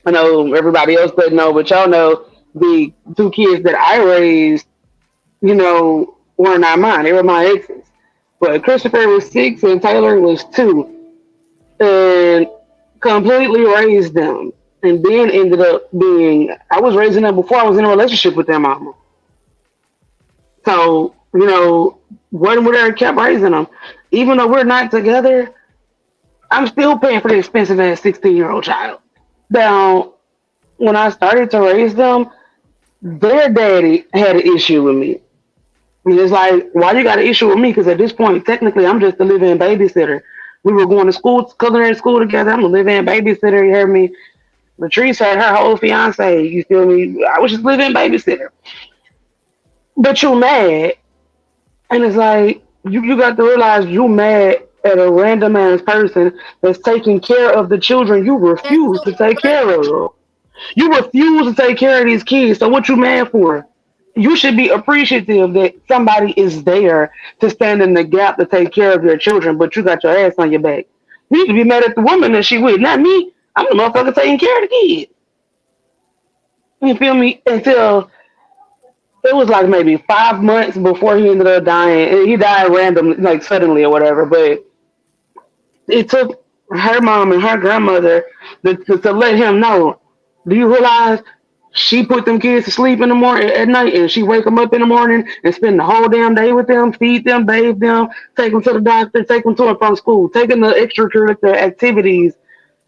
S3: I know everybody else doesn't know, but y'all know the two kids that I raised, were not mine. They were my exes. But Christopher was 6 and Taylor was 2. And completely raised them. And then ended up being, I was raising them before I was in a relationship with their mama. So, wasn't with her, kept raising them. Even though we're not together, I'm still paying for the expensive ass 16-year-old child. Now, when I started to raise them, their daddy had an issue with me. And it's like, why you got an issue with me? Because at this point, technically, I'm just a live-in babysitter. We were going to school, culinary school together. I'm a live-in babysitter. You heard me? Latrice had her whole fiance. You feel me? I was just live-in babysitter. But you mad. And it's like, you got to realize you mad at a random ass person that's taking care of the children you
S1: That's
S3: refuse
S1: doing
S3: to take
S1: what?
S3: care of. You refuse to take care of these kids. So what you mad for? You should be appreciative that somebody is there to stand in the gap to take care of your children, but you got your ass on your back. You need to be mad at the woman that she with, not me. I'm the motherfucker taking care of the kids. You feel me? Until it was like maybe 5 months before he ended up dying. He died randomly, like suddenly or whatever. But it took her mom and her grandmother to let him know. Do you realize she put them kids to sleep in the morning at night, and she wake them up in the morning and spend the whole damn day with them, feed them, bathe them, take them to the doctor, take them to and from school, taking the extracurricular activities.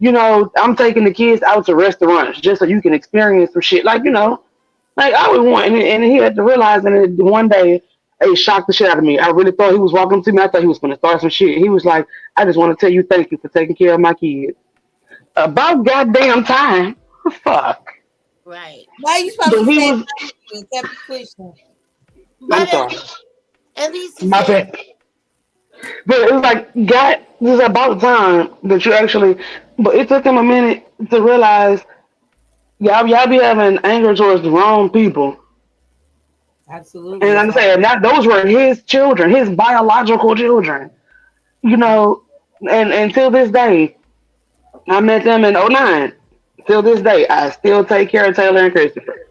S3: I'm taking the kids out to restaurants just so you can experience some shit. Like I would want, and he had to realize, and one day it shocked the shit out of me. I really thought he was walking up to me. I thought he was going to start some shit. He was like, "I just want to tell you thank you for taking care of my kids." About goddamn time. Fuck.
S1: Right.
S2: Why are you supposed
S3: But
S2: to
S3: he
S2: say
S3: was.
S2: thank you and kept it pushing?
S3: I'm
S1: But
S3: sorry.
S1: at least he
S3: My
S1: said,
S3: bad. But it was like, God, this is about time that you actually. But it took him a minute to realize y'all be having anger towards the wrong people.
S2: Absolutely.
S3: And
S2: It's
S3: I'm
S2: all
S3: saying that those were his children, his biological children. You know, and until this day, I met them in '09. Till this day, I still take care of Taylor and Christopher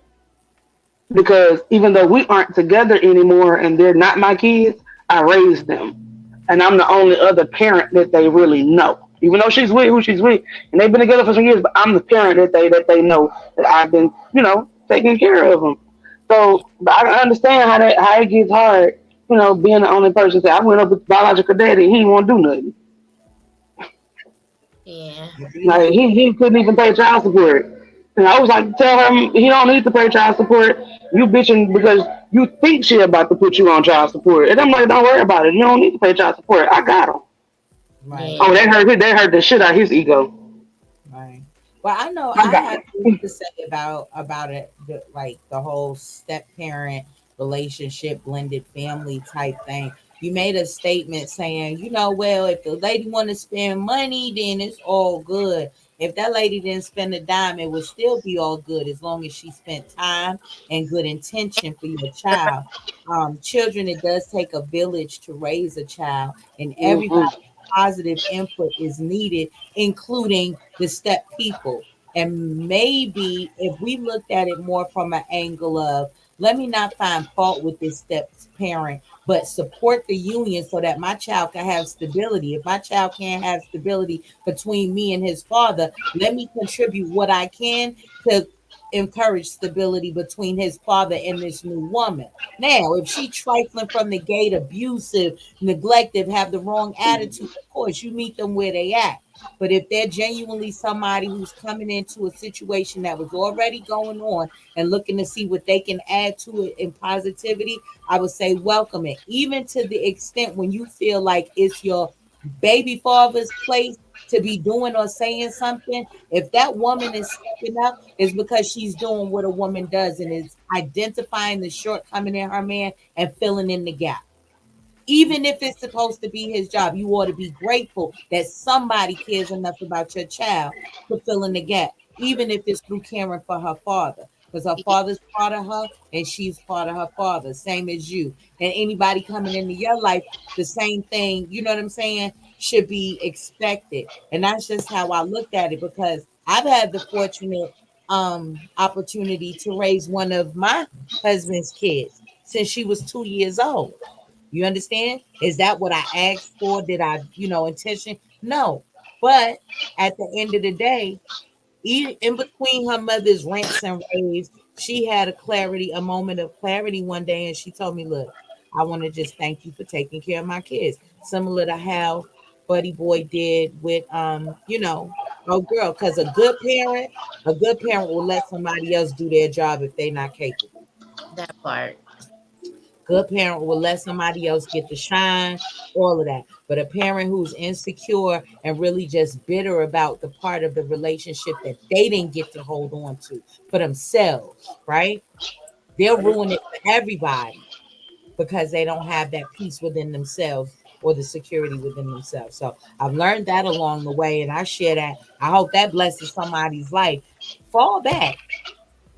S3: because even though we aren't together anymore and they're not my kids, I raised them, and I'm the only other parent that they really know. Even though she's with who she's with, and they've been together for some years, but I'm the parent that they know that I've been, taking care of them. So but I understand how it gets hard, being the only person. That I went up with biological daddy, he didn't want to do nothing.
S1: yeah,
S2: I do
S3: Like
S2: know.
S3: he couldn't even pay child support. And I was like, tell him he don't need to pay child support. You bitching because you think she about to put you on child support. And I'm like, don't worry about it. You don't need to pay child support. I got him.
S2: Right.
S3: Oh,
S1: yeah,
S3: that hurt the shit out of his ego.
S2: Right. Well, I know
S3: I
S2: I
S3: got
S2: have this
S3: him.
S2: to say about it, like the whole step parent relationship, blended family type thing. You made a statement saying, well, if the lady want to spend money, then it's all good. If that lady didn't spend a dime, it would still be all good as long as she spent time and good intention for your child. Children, it does take a village to raise a child, and
S3: Mm-hmm.
S2: everybody positive input is needed, including the step people. And maybe if we looked at it more from an angle of, let me not find fault with this step parent, but support the union so that my child can have stability. If my child can't have stability between me and his father, let me contribute what I can to encourage stability between his father and this new woman. Now, if she trifling from the gate, abusive, neglective, have the wrong attitude, of course, you meet them where they at. But if they're genuinely somebody who's coming into a situation that was already going on and looking to see what they can add to it in positivity, I would say welcome it. Even to the extent when you feel like it's your baby father's place to be doing or saying something, if that woman is stepping up, it's because she's doing what a woman does and is identifying the shortcoming in her man and filling in the gap. Even if it's supposed to be his job, you ought to be grateful that somebody cares enough about your child to fill in the gap, even if it's through caring for her father. Because her
S1: yeah,
S2: father's part of her and she's part of her father, same as you. And anybody coming into your life, the same thing, you know what I'm saying, should be expected. And that's just how I looked at it because I've had the fortunate opportunity to raise one of my husband's kids since she was 2 years old. You understand? Is that what I asked for? Did I, intention? No. But at the end of the day, in between her mother's rants and raves, she had a moment of clarity one day, and she told me, "Look, I want to just thank you for taking care of my kids," similar to how Buddy Boy did with, oh girl, because a good parent will let somebody else do their job if they're not capable.
S1: that part.
S2: Good parent will let somebody else get the shine, all of that. But a parent who's insecure and really just bitter about the part of the relationship that they didn't get to hold on to for themselves, right? They'll ruin it for everybody because they don't have that peace within themselves or the security within themselves. So I've learned that along the way, and I share that. I hope that blesses somebody's life. Fall back.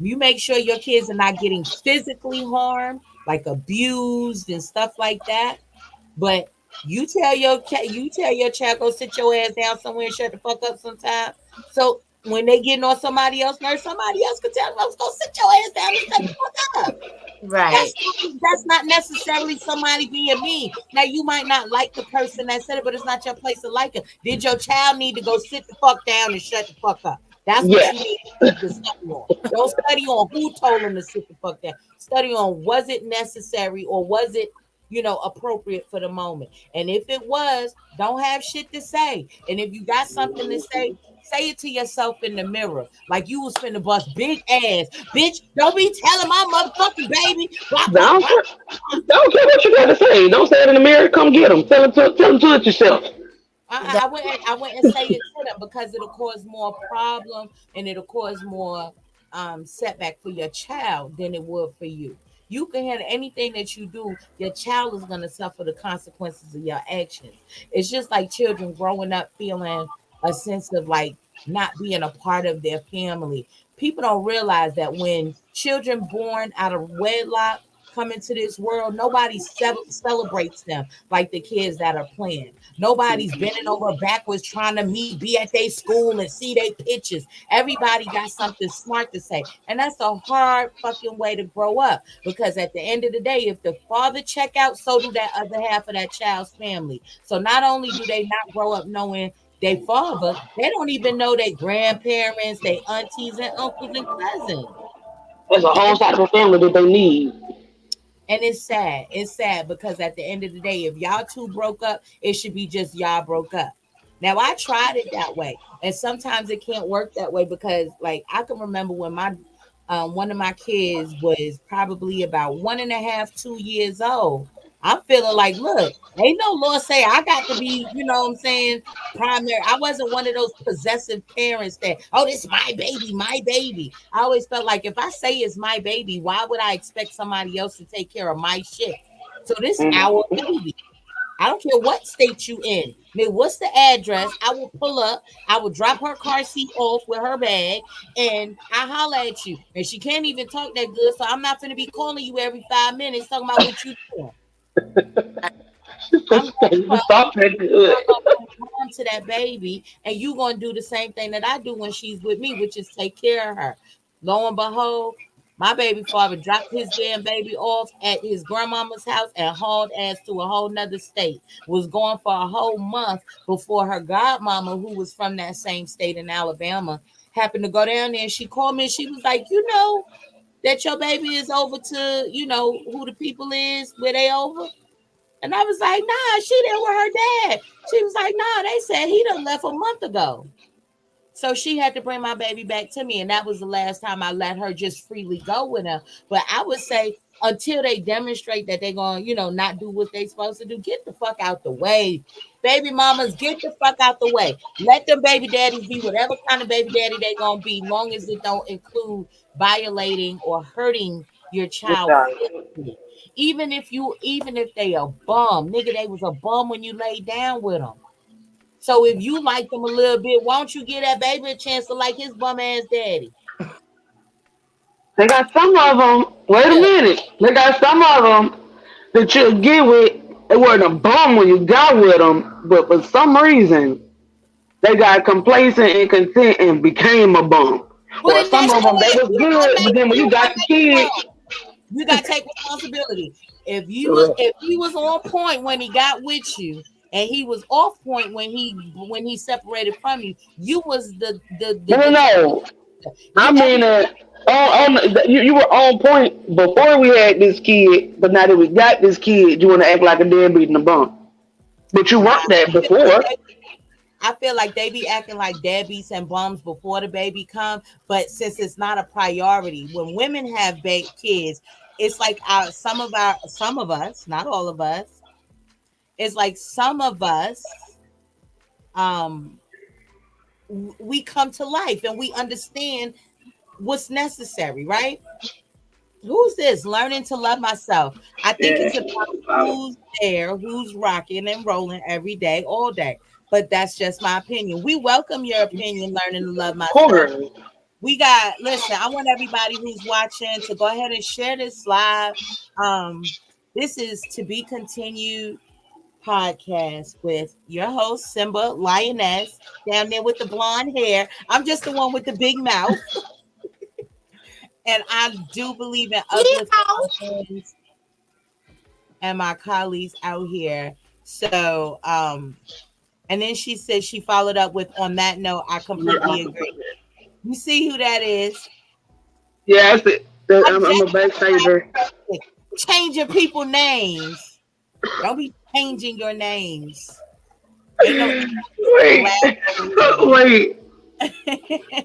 S2: You make sure your kids are not getting physically harmed, like abused and stuff like that. But you tell your child go sit your ass down somewhere and shut the fuck up sometime. So when they getting on somebody else nerves, somebody else could tell them, "I was gonna sit your ass down and shut the fuck up."
S1: Right.
S2: That's not necessarily somebody being mean. Now you might not like the person that said it, but it's not your place to like it. Did your child need to go sit the fuck down and shut the fuck up? That's what you
S3: Yes.
S2: need to study on. Don't study on who told them to sit the fuck down. Study on, was it necessary or was it, appropriate for the moment? And if it was, don't have shit to say. And if you got something to say it to yourself in the mirror, like you was finna bust big ass, bitch. Don't be telling my motherfucking baby, blah blah
S3: Don't
S2: blah.
S3: care, don't care what you got to say. Don't say it in the mirror. Come get them. Tell them to it yourself.
S2: I,
S1: That,
S2: I wouldn't. I wouldn't say it to them because it'll cause more problem and it'll cause more setback for your child than it would for you. You can have anything that you do. Your child is going to suffer the consequences of your actions. It's just like children growing up feeling a sense of like not being a part of their family. People don't realize that when children born out of wedlock come into this world, nobody celebrates them like the kids that are playing. Nobody's bending over backwards trying to be at their school and see their pictures. Everybody got something smart to say. And that's a hard fucking way to grow up because at the end of the day, if the father check out, so do that other half of that child's family. So not only do they not grow up knowing their father, they don't even know their grandparents, their aunties and uncles and cousins.
S3: There's a whole side of the family that they need.
S2: And it's sad. It's sad because at the end of the day, if y'all two broke up, it should be just y'all broke up. Now I tried it that way, and sometimes it can't work that way because, like, I can remember when my one of my kids was probably about 1.5, 2 years old. I'm feeling like, look, ain't no law say I got to be, what I'm saying, primary. I wasn't one of those possessive parents that, oh, this is my baby, my baby. I always felt like if I say it's my baby, why would I expect somebody else to take care of my shit? So this is our
S3: Mhm.
S2: baby. I don't care what state you in. I mean, what's the address? I will pull up. I will drop her car seat off with her bag, and I holler at you. And she can't even talk that good, so I'm not going to be calling you every 5 minutes talking about what you doing. I'm gonna come.
S3: Stop that good.
S2: I'm gonna bring harm to that baby, and you gonna do the same thing that I do when she's with me, which is take care of her. Lo and behold, my baby father dropped his damn baby off at his grandmama's house and hauled ass to a whole nother state. Was gone for a whole month before her godmama, who was from that same state in Alabama, happened to go down there. And she called me and she was like, that your baby is over to, who the people is, where they over. And I was like, nah, she there with her dad. She was like, nah, they said he done left a month ago. So she had to bring my baby back to me. And that was the last time I let her just freely go with him. But I would say until they demonstrate that they're going to, not do what they supposed to do, get the fuck out the way. Baby mamas, get the fuck out the way. Let them baby daddies be whatever kind of baby daddy they going to be, long as it don't include violating or hurting your child physically. Even if they a bum, nigga, they was a bum when you laid down with them. So if you like them a little bit, why don't you give that baby a chance to like his bum ass daddy?
S3: They got some of them. Wait a
S2: Yeah.
S3: minute. They got some of them that you'll get with. They weren't a bum when you got with them, but for some reason they got complacent and content and became a bum.
S2: Well,
S3: Or
S2: then
S3: some
S2: that's
S3: of
S2: your
S3: them they
S2: ass.
S3: was good, but then when you got the
S2: You
S3: kid,
S2: wrong. You gotta take responsibility. If he was on point when he got with you, and he was off point when he separated from you, you was the
S3: no, no, no. I
S2: you
S3: mean,
S2: every
S3: you were on point before we had this kid, but now that we got this kid, you want to act like a deadbeat and a bum. But you
S2: nah.
S3: weren't that before.
S2: I feel like they be acting like deadbeats and bums before the baby come, but since it's not a priority, when women have kids, it's like some of us, not all of us, it's like some of us, um, we come to life and we understand what's necessary, right? Who's this? Learning to love myself. I think it's about who's there, who's rocking and rolling every day, all day. But that's just my opinion. We welcome your opinion, learning to love myself.
S3: Quarter.
S2: Listen, I want everybody who's watching to go ahead and share this live. Um, this is to be continued podcast with your host, Simba Lioness, down there with the blonde hair. I'm just the one with the big mouth. And I do believe in uplifting
S1: Yeehaw.
S2: my friends and my colleagues out here. And then she said she followed up with, on that note, I completely agree. You see who that is?
S3: Yeah, that's it.
S2: I
S3: I'm a backstager.
S2: just changing people names. Don't be changing your names. Ain't no
S3: Wait,
S2: black over here.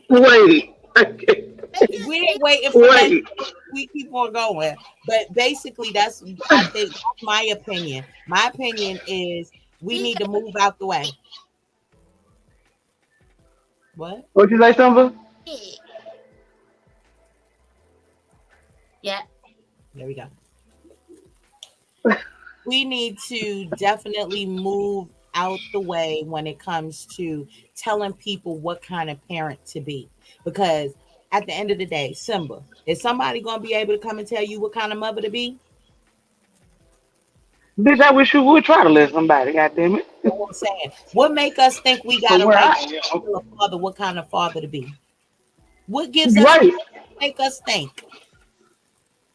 S3: wait, wait,
S2: We ain't waiting for nothing.
S3: wait.
S2: We keep on going. But basically, I think that's my opinion. My opinion is we need to move out the way. What?
S3: What you say, Simba?
S1: Yeah.
S2: There we go. We need to definitely move out the way when it comes to telling people what kind of parent to be. Because at the end of the day, Simba, is somebody going to be able to come and tell you what kind of mother to be?
S3: Bitch, I wish you would try to let somebody. Goddamn it.
S2: You know what I'm saying? What make us think we got
S3: From
S2: a
S3: where
S2: right
S3: I
S2: to
S3: am.
S2: tell a father what kind of father to be? What gives us
S3: Right,
S2: make us think?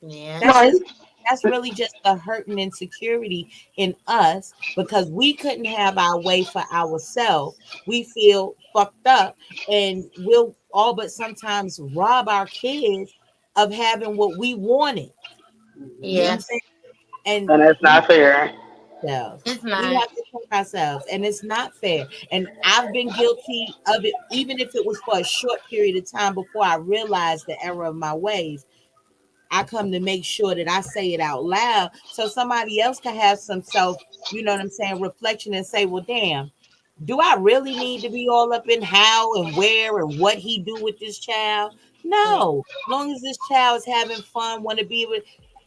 S1: Yeah.
S2: That's
S3: right.
S2: just that's really just the hurt and insecurity in us because we couldn't have our way for ourselves. We feel fucked up and we'll all but sometimes rob our kids of having what we wanted. You know what
S1: Yeah.
S2: I'm saying? And
S3: And that's not fair.
S2: ourselves.
S1: It's
S2: We
S1: not.
S2: have to check ourselves, and it's not fair. And I've been guilty of it, even if it was for a short period of time before I realized the error of my ways. I come to make sure that I say it out loud so somebody else can have some self, you know what I'm saying, reflection and say, well, damn, do I really need to be all up in how and where and what he do with this child?
S1: Yeah.
S2: No. As long as this child is having fun, want to be with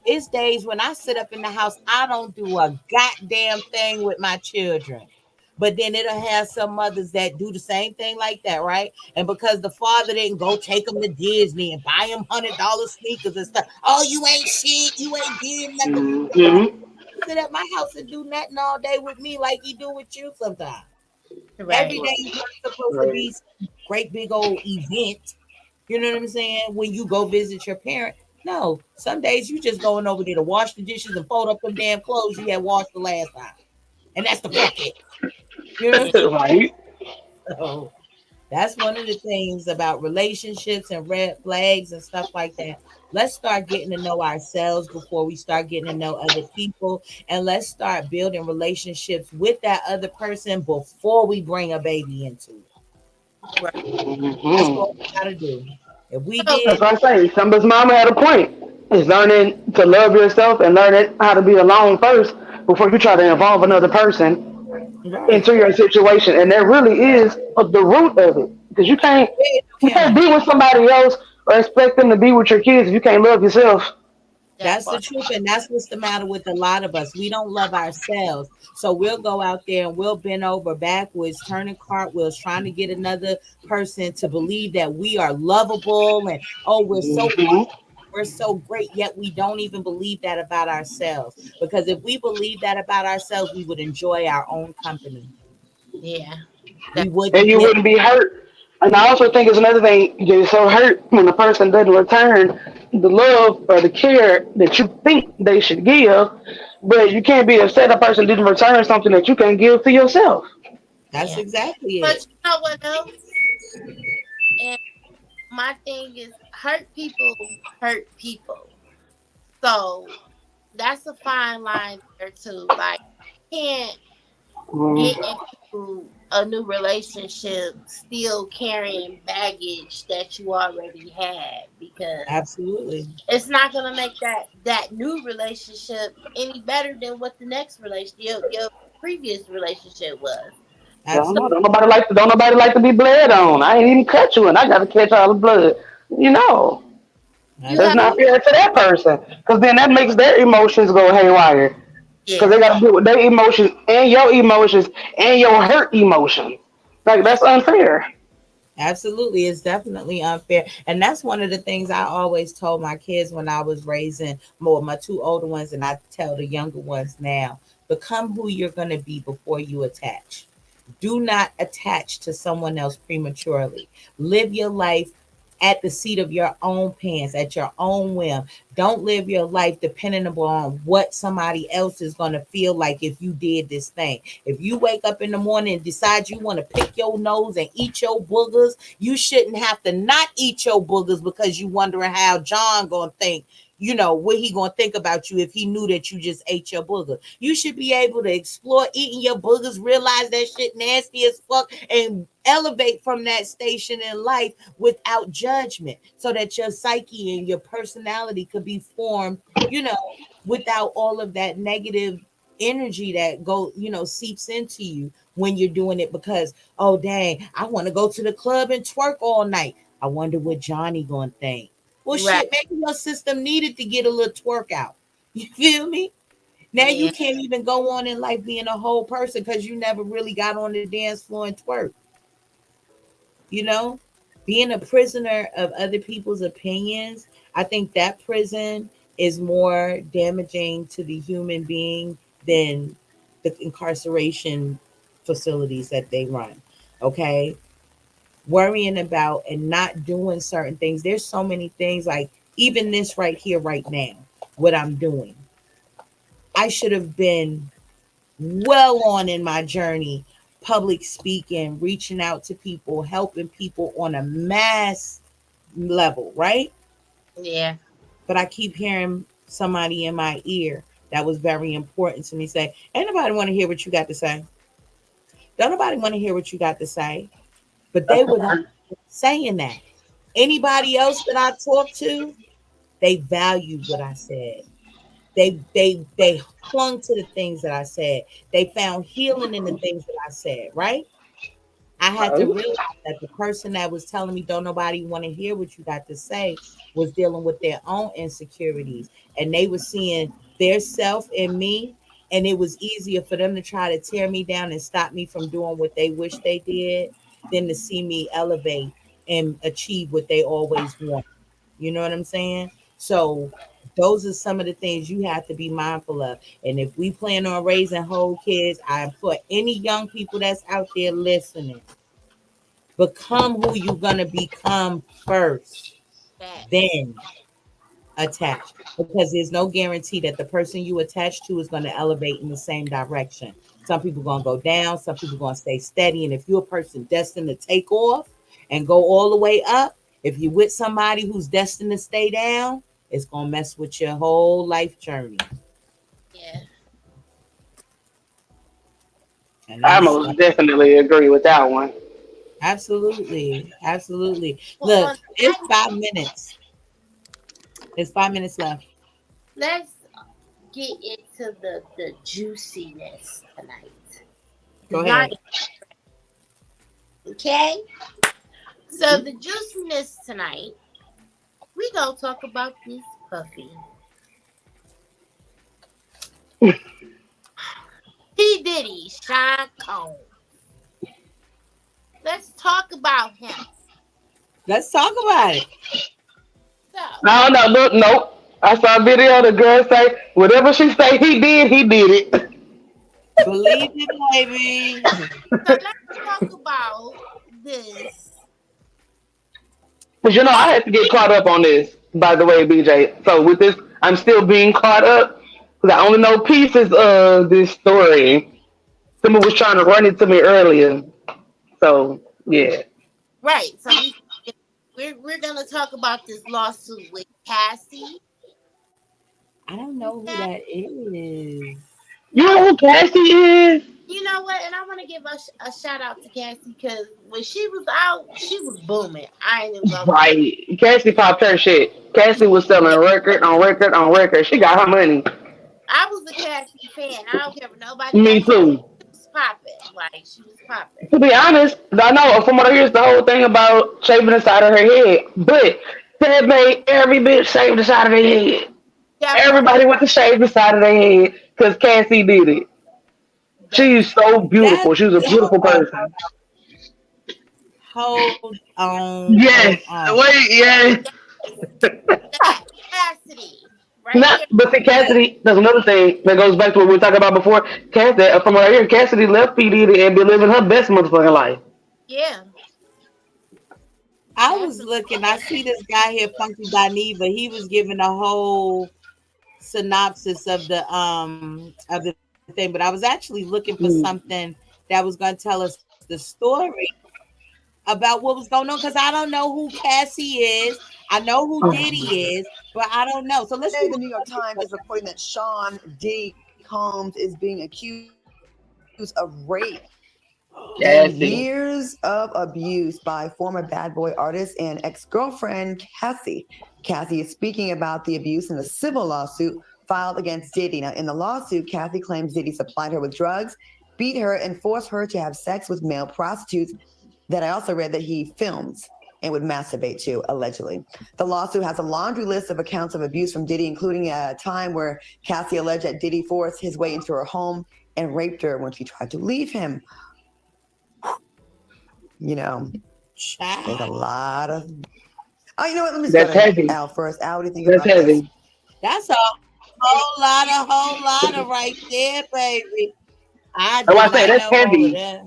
S2: it's days when I sit up in the house, I don't do a goddamn thing with my children. But then it'll have some mothers that do the same thing like that, right? And because the father didn't go take them to Disney and buy them $100 sneakers and stuff, oh, you ain't shit, you ain't did nothing.
S3: Mm-hmm.
S2: Sit at my house and do nothing all day with me like he do with you sometimes. Every
S1: Right.
S2: day is not supposed to
S3: Right.
S2: be some great big old event. You know what I'm saying? When you go visit your parent. No, some days you just going over there to wash the dishes and fold up them damn clothes you had washed the last time. And that's the fuck it. You know what
S1: Yeah.
S3: Right.
S2: I'm saying? So that's one of the things about relationships and red flags and stuff like that. Let's start getting to know ourselves before we start getting to know other people. And let's start building relationships with that other person before we bring a baby into it.
S1: Right.
S2: That's
S3: Mm-hmm.
S2: what we got to do. If we
S1: So,
S3: That's
S2: did,
S3: what I say. Somebody's mama had a point. It's learning to love yourself and learning how to be alone first before you try to involve another person
S2: right.
S3: into your situation. And that really is the root of it. Because
S2: Yeah,
S3: you can't
S2: Kim.
S3: be with somebody else or expect them to be with your kids if you can't love yourself.
S1: that
S2: That's the
S1: part.
S2: truth. And that's what's the matter with a lot of us. We don't love ourselves. So we'll go out there and we'll bend over backwards, turning cartwheels, trying to get another person to believe that we are lovable and, oh, we're so
S3: Hmm.
S2: we're so great, yet we don't even believe that about ourselves. Because if we believe that about ourselves, we would enjoy our own company.
S1: Yeah.
S2: We
S1: That,
S3: And
S2: wouldn't
S3: you
S2: give.
S3: wouldn't be hurt. And I also think it's another thing, you get so hurt when the person doesn't return the love or the care that you think they should give, but you can't be upset a person didn't return something that you can give to yourself.
S2: That's
S1: yeah.
S2: exactly
S1: But
S2: it.
S1: you know what else? And my thing is, hurt people hurt people. So that's a fine line there too. Like, you can't
S3: Mm,
S1: get into a new relationship still carrying baggage that you already had, because
S2: Absolutely.
S1: it's not gonna make that new relationship any better than what the next relationship, your previous relationship was.
S3: don't
S1: So
S3: know.
S2: Absolutely.
S3: Don't nobody like to be bled on. I ain't even cut you, and I got to catch all the blood. You know,
S1: you
S3: that's
S1: have,
S3: not
S2: Absolutely.
S3: fair to that person, because then that makes their emotions go haywire. Because
S1: yeah,
S3: they got to deal with their emotions and your emotions and your hurt emotions. Like
S1: yeah,
S3: that's unfair.
S2: Absolutely, it's definitely unfair, and that's one of the things I always told my kids when I was raising more my two older ones, and I tell the younger ones now: become who you're going to be before you attach. Do not attach to someone else prematurely. Live your life at the seat of your own pants, at your own whim. Don't live your life dependent upon what somebody else is going to feel like if you did this thing. If you wake up in the morning and decide you want to pick your nose and eat your boogers, you shouldn't have to not eat your boogers because you wondering how John going to think, what he gonna think about you if he knew that you just ate your booger. You should be able to explore eating your boogers, realize that shit nasty as fuck, and elevate from that station in life without judgment, so that your psyche and your personality could be formed, without all of that negative energy that seeps into you when you're doing it because, oh dang, I want to go to the club and twerk all night. I wonder what Johnny gonna think. Well,
S1: Right.
S2: shit, maybe your system needed to get a little twerk out. You feel me? Now you
S1: Yeah.
S2: can't even go on in life being a whole person because you never really got on the dance floor and twerk. You know, being a prisoner of other people's opinions, I think that prison is more damaging to the human being than the incarceration facilities that they run. Okay, worrying about and not doing certain things. There's so many things, like even this right here, right now, what I'm doing. I should have been well on in my journey, public speaking, reaching out to people, helping people on a mass level, right?
S1: Yeah.
S2: But I keep hearing somebody in my ear that was very important to me say, ain't nobody want to hear what you got to say. Don't nobody want to hear what you got to say. But they were the saying that. Anybody else that I talked to, they valued what I said. They clung to the things that I said. They found healing in the things that I said, right? I had to
S3: Right.
S2: realize that the person that was telling me don't nobody want to hear what you got to say was dealing with their own insecurities, and they were seeing their self in me, and it was easier for them to try to tear me down and stop me from doing what they wish they did than to see me elevate and achieve what they always want. You know what I'm saying? So those are some of the things you have to be mindful of. And if we plan on raising whole kids, I implore any young people that's out there listening, become who you're gonna become first,
S1: Facts.
S2: then attach. Because there's no guarantee that the person you attach to is gonna elevate in the same direction. Some people gonna go down, some people gonna stay steady. And if you're a person destined to take off and go all the way up, if you're with somebody who's destined to stay down, it's gonna mess with your whole life journey.
S1: Yeah.
S2: And
S3: I
S2: that's
S3: most definitely agree with that one.
S2: absolutely, absolutely.
S1: Well,
S2: Look,
S1: on
S2: it's
S1: that,
S2: 5 minutes. It's 5 minutes left.
S1: let's get into the juiciness tonight.
S2: Go
S1: Tonight,
S2: ahead.
S1: okay? So the juiciness tonight, we gonna talk about this puffy. P. Diddy, Sean Combs. Let's talk about him.
S2: Let's talk about it.
S1: So,
S3: No, no, look, nope. I saw a video. The girl say whatever she say he did it.
S2: Believe it, baby.
S1: so let's talk about this.
S3: Cause I had to get caught up on this. By the way, BJ. So with this, I'm still being caught up because I only know pieces of this story. Someone was trying to run it to me earlier. So yeah.
S1: Right. So we're gonna talk about this lawsuit with Cassie.
S2: I don't know who
S1: Okay?
S2: that is.
S3: You know who Cassie is?
S1: You know what? And I want to give a shout out to Cassie because when she was out, she was booming. I ain't even gonna.
S3: Right. Cassie popped her shit. Cassie was selling record on record on record. She got her money.
S1: I was a Cassie fan. I don't care what nobody
S3: Me
S1: else said.
S3: too.
S1: She was popping. Like she was popping.
S3: To be honest, I know from what I hear is the whole thing about shaving the side of her head. But that made every bitch shave the side of their head.
S1: Definitely.
S3: Everybody went to shave the side of their head because Cassie did it.
S1: That's
S3: She's so
S2: That
S3: beautiful. She was a
S2: hold
S3: beautiful
S2: up,
S3: person.
S2: hold on, hold
S3: Yes.
S2: on.
S3: Wait. Yes.
S1: That Cassidy, right
S3: Not,
S1: there.
S3: but see,
S2: But
S3: Cassidy. There's another thing that goes back to what we were talking about before. Cassidy, from what I hear, Cassidy left P Diddy and been living her best motherfucking life.
S1: Yeah,
S2: I was
S1: definitely.
S2: looking, I see this guy here, Funky Dineva. He was giving a whole synopsis of the thing, but I was actually looking for something
S3: Mm.
S2: that was going to tell us the story about what was going on because I don't know who Cassie is. I know who Diddy is, but I don't know. So let's see what
S4: Today, the New York
S2: Funky
S4: Times is reporting that Sean Diddy Combs is being accused of rape and years
S3: Cassie.
S4: of abuse by former Bad Boy artist and ex-girlfriend Cassie. Cassie is speaking about the abuse in a civil lawsuit filed against Diddy. Now, in the lawsuit, Cassie claims Diddy supplied her with drugs, beat her, and forced her to have sex with male prostitutes that I also read that he films and would masturbate to, allegedly. The lawsuit has a laundry list of accounts of abuse from Diddy, including a time where Cassie alleged that Diddy forced his way into her home and raped her when she tried to leave him. You know, there's a
S2: child.
S4: lot of. Oh, you know what? Let me just go
S3: That's
S4: to
S3: heavy.
S4: Al first. Al, what do you think
S3: That's
S4: about this?
S3: heavy.
S2: That's a whole lot of right there, baby. I
S3: That's why
S2: did
S3: I say
S2: not
S3: that's
S2: know all of
S3: heavy.
S2: that.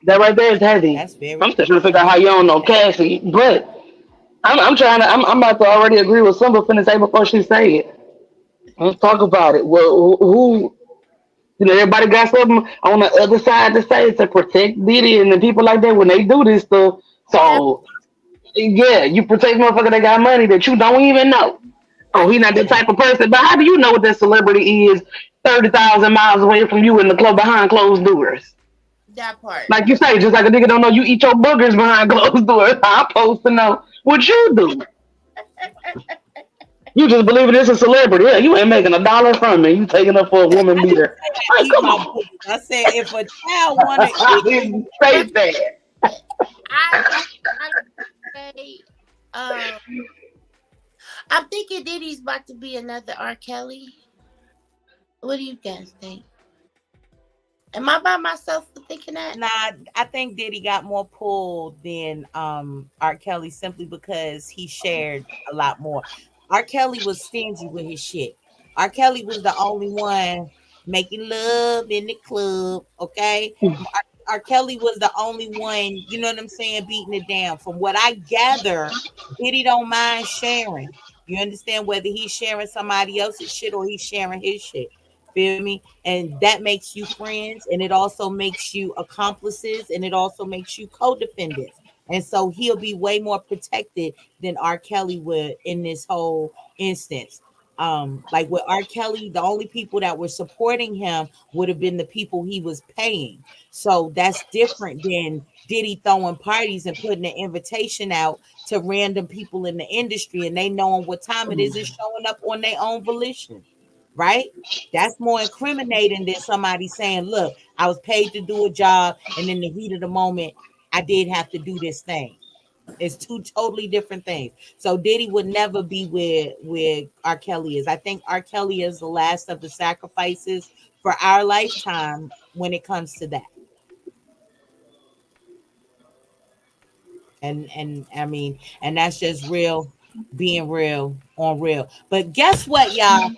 S3: That right there is heavy.
S2: That's very
S3: I'm still trying to figure out how you don't know Cassie, but I'm trying to. I'm about to already agree with Simba finna say before she say it. Let's talk about it. Well, who you know, everybody got something on the other side to say to protect Diddy and the people like that when they do this stuff.
S1: Yep.
S3: So yeah, you protect motherfucker that got money that you don't even know. Oh, he not the type of person. But how do you know what that celebrity is 30,000 miles away from you in the club behind closed doors?
S1: That part.
S3: Like you say, just like a nigga don't know you eat your boogers behind closed doors. I'm supposed to know what you do. You just believe it's a celebrity. Yeah, you ain't making $1 from me. You taking up for a woman
S2: I didn't
S3: beater.
S2: say I
S3: Like,
S2: eat
S3: come
S2: my
S3: on.
S2: boogers. I said if a child wanna
S3: I
S2: eat
S3: didn't say that.
S1: I I say, um, I'm thinking Diddy's about to be another R. Kelly. What do you guys think? Am I by myself for thinking that?
S2: Nah, I think Diddy got more pull than R. Kelly simply because he shared a lot more. R. Kelly was stingy with his shit. R. Kelly was the only one making love in the club, okay? R. Kelly was the only one, you know what I'm saying, beating it down. From what I gather, Diddy don't mind sharing. You understand whether he's sharing somebody else's shit or he's sharing his shit. Feel me? And that makes you friends, and it also makes you accomplices, and it also makes you co-defendants. And so he'll be way more protected than R. Kelly would in this whole instance. Like with R. Kelly, the only people that were supporting him would have been the people he was paying. So that's different than Diddy throwing parties and putting an invitation out to random people in the industry, and they knowing what time it is and showing up on their own volition, right? That's more incriminating than somebody saying, look, I was paid to do a job, and in the heat of the moment, I did have to do this thing. It's two totally different things. So Diddy would never be where R. Kelly is. I think R. Kelly is the last of the sacrifices for our lifetime when it comes to that. And I mean, and that's just real, being real on real. But guess what, y'all?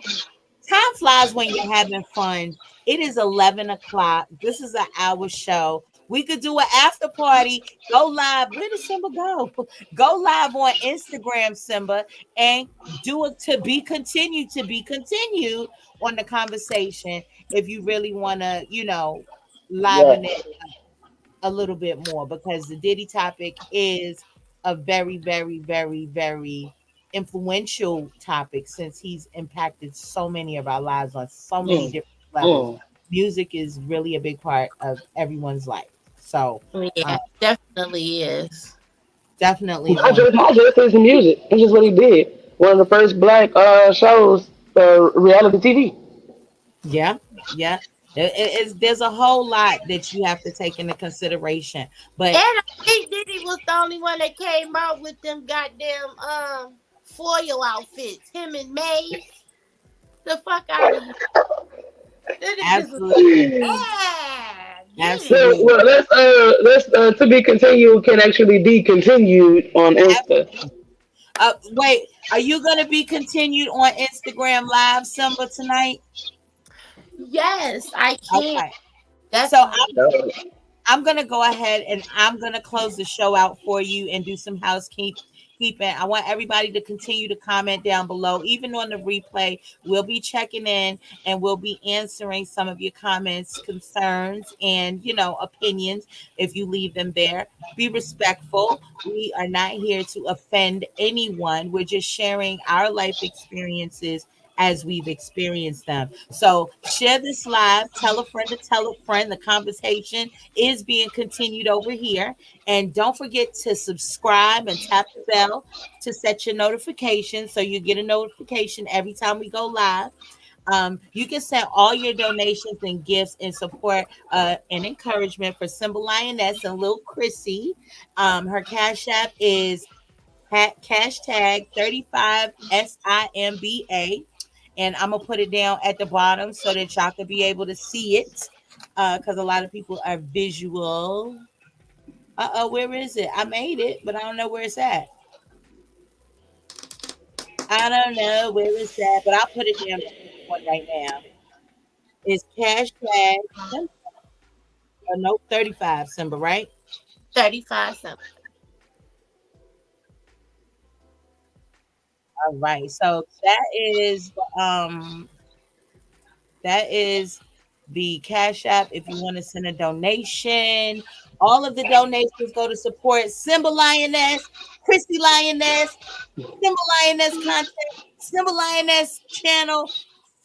S2: Time flies when you're having fun. It is 11 o'clock. This is an hour show. We could do an after party. Go live. Where did Simba go? Go live on Instagram, Simba, and do it to be continued on the conversation if you really want to,
S3: Yeah.
S2: liven it a little bit more because the Diddy topic is a very, very, very, very influential topic since he's impacted so many of our lives on so many
S3: Mm,
S2: different levels.
S3: mm.
S2: Music is really a big part of everyone's life. So,
S1: Yeah, definitely is.
S2: definitely
S3: Not
S2: want
S3: just, not just his music. It's just what he did. One of the first black shows, reality TV.
S2: yeah, yeah. There's a whole lot that you have to take into consideration.
S1: And
S2: But
S1: I think Diddy was the only one that came out with them goddamn foil outfits. Him and Maze. The fuck out of here. Them niggas was
S2: absolutely.
S1: bad. Yeah.
S2: Absolutely.
S3: Let's to be continued can actually be continued on Insta.
S2: Wait, are you going to be continued on Instagram Live, Simba, tonight?
S1: Yes, I can.
S2: Okay. So
S1: Definitely.
S2: I'm gonna go ahead and I'm gonna close the show out for you and do some housekeeping. I want everybody to continue to comment down below, even on the replay. We'll be checking in and we'll be answering some of your comments, concerns, and opinions if you leave them there. Be respectful. We are not here to offend anyone. We're just sharing our life experiences as we've experienced them. So share this live, tell a friend to tell a friend. The conversation is being continued over here. And don't forget to subscribe and tap the bell to set your notifications so you get a notification every time we go live. You can send all your donations and gifts in support and encouragement for Simba Lioness and Lil Chrissy. Her cash app is hashtag 35 SIMBA. And I'm gonna put it down at the bottom so that y'all can be able to see it. Because a lot of people are visual. Where is it? I made it, but I don't know where it's at. I don't know where it's at, but I'll put it down one right now. It's hashtag Simba. No, 35 Simba, right?
S1: 35 something.
S2: All right. So that is the Cash App if you want to send a donation. All of the donations go to support Simba Lioness, Christy Lioness, Simba Lioness content, Simba Lioness channel,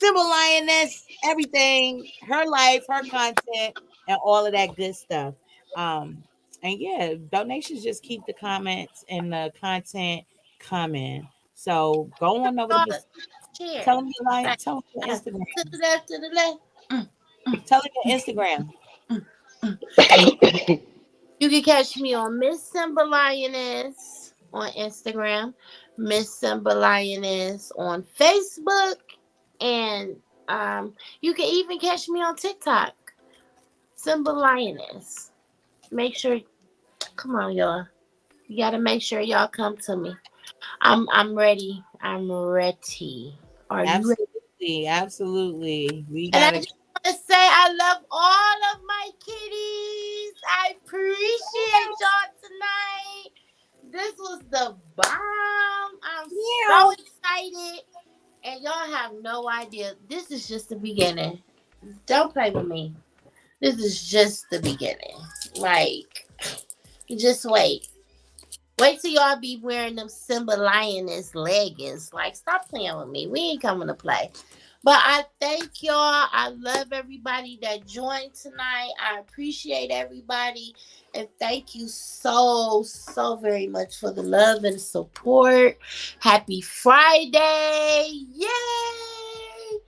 S2: Simba Lioness, everything, her life, her content, and all of that good stuff. Um, and yeah, donations just keep the comments and the content coming. So go on over to
S1: Y'all share.
S2: tell them you like,
S1: Right.
S2: tell them your
S1: To
S2: Instagram,
S1: the left, to the left. Mm, mm,
S2: tell them your Instagram.
S1: mm, mm. And you can catch me on Miss Simba Lioness on Instagram, Miss Simba Lioness on Facebook, and you can even catch me on TikTok, Simba Lioness. Make sure, come on, y'all. You gotta make sure y'all come to me. I'm ready. I'm ready. Are you ready?
S2: Absolutely, absolutely. We
S1: And I
S2: gotta.
S1: just want to say I love all of my kitties. I appreciate y'all tonight. This was the bomb. I'm so
S2: Yeah.
S1: excited. And y'all have no idea. This is just the beginning. Don't play with me. This is just the beginning. Like, just wait. Wait till y'all be wearing them Simba Lioness leggings. Like, stop playing with me. We ain't coming to play. But I thank y'all. I love everybody that joined tonight. I appreciate everybody. And thank you so, so very much for the love and support. Happy Friday. Yay!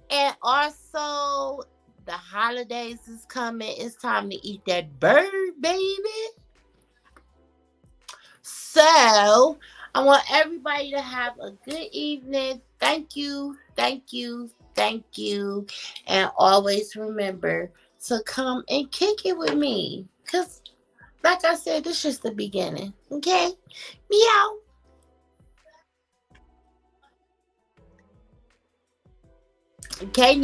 S1: And also, the holidays is coming. It's time to eat that bird, baby. So, I want everybody to have a good evening. Thank you, thank you, thank you. And always remember to come and kick it with me. Because, like I said, this is just the beginning. Okay? Meow. Okay,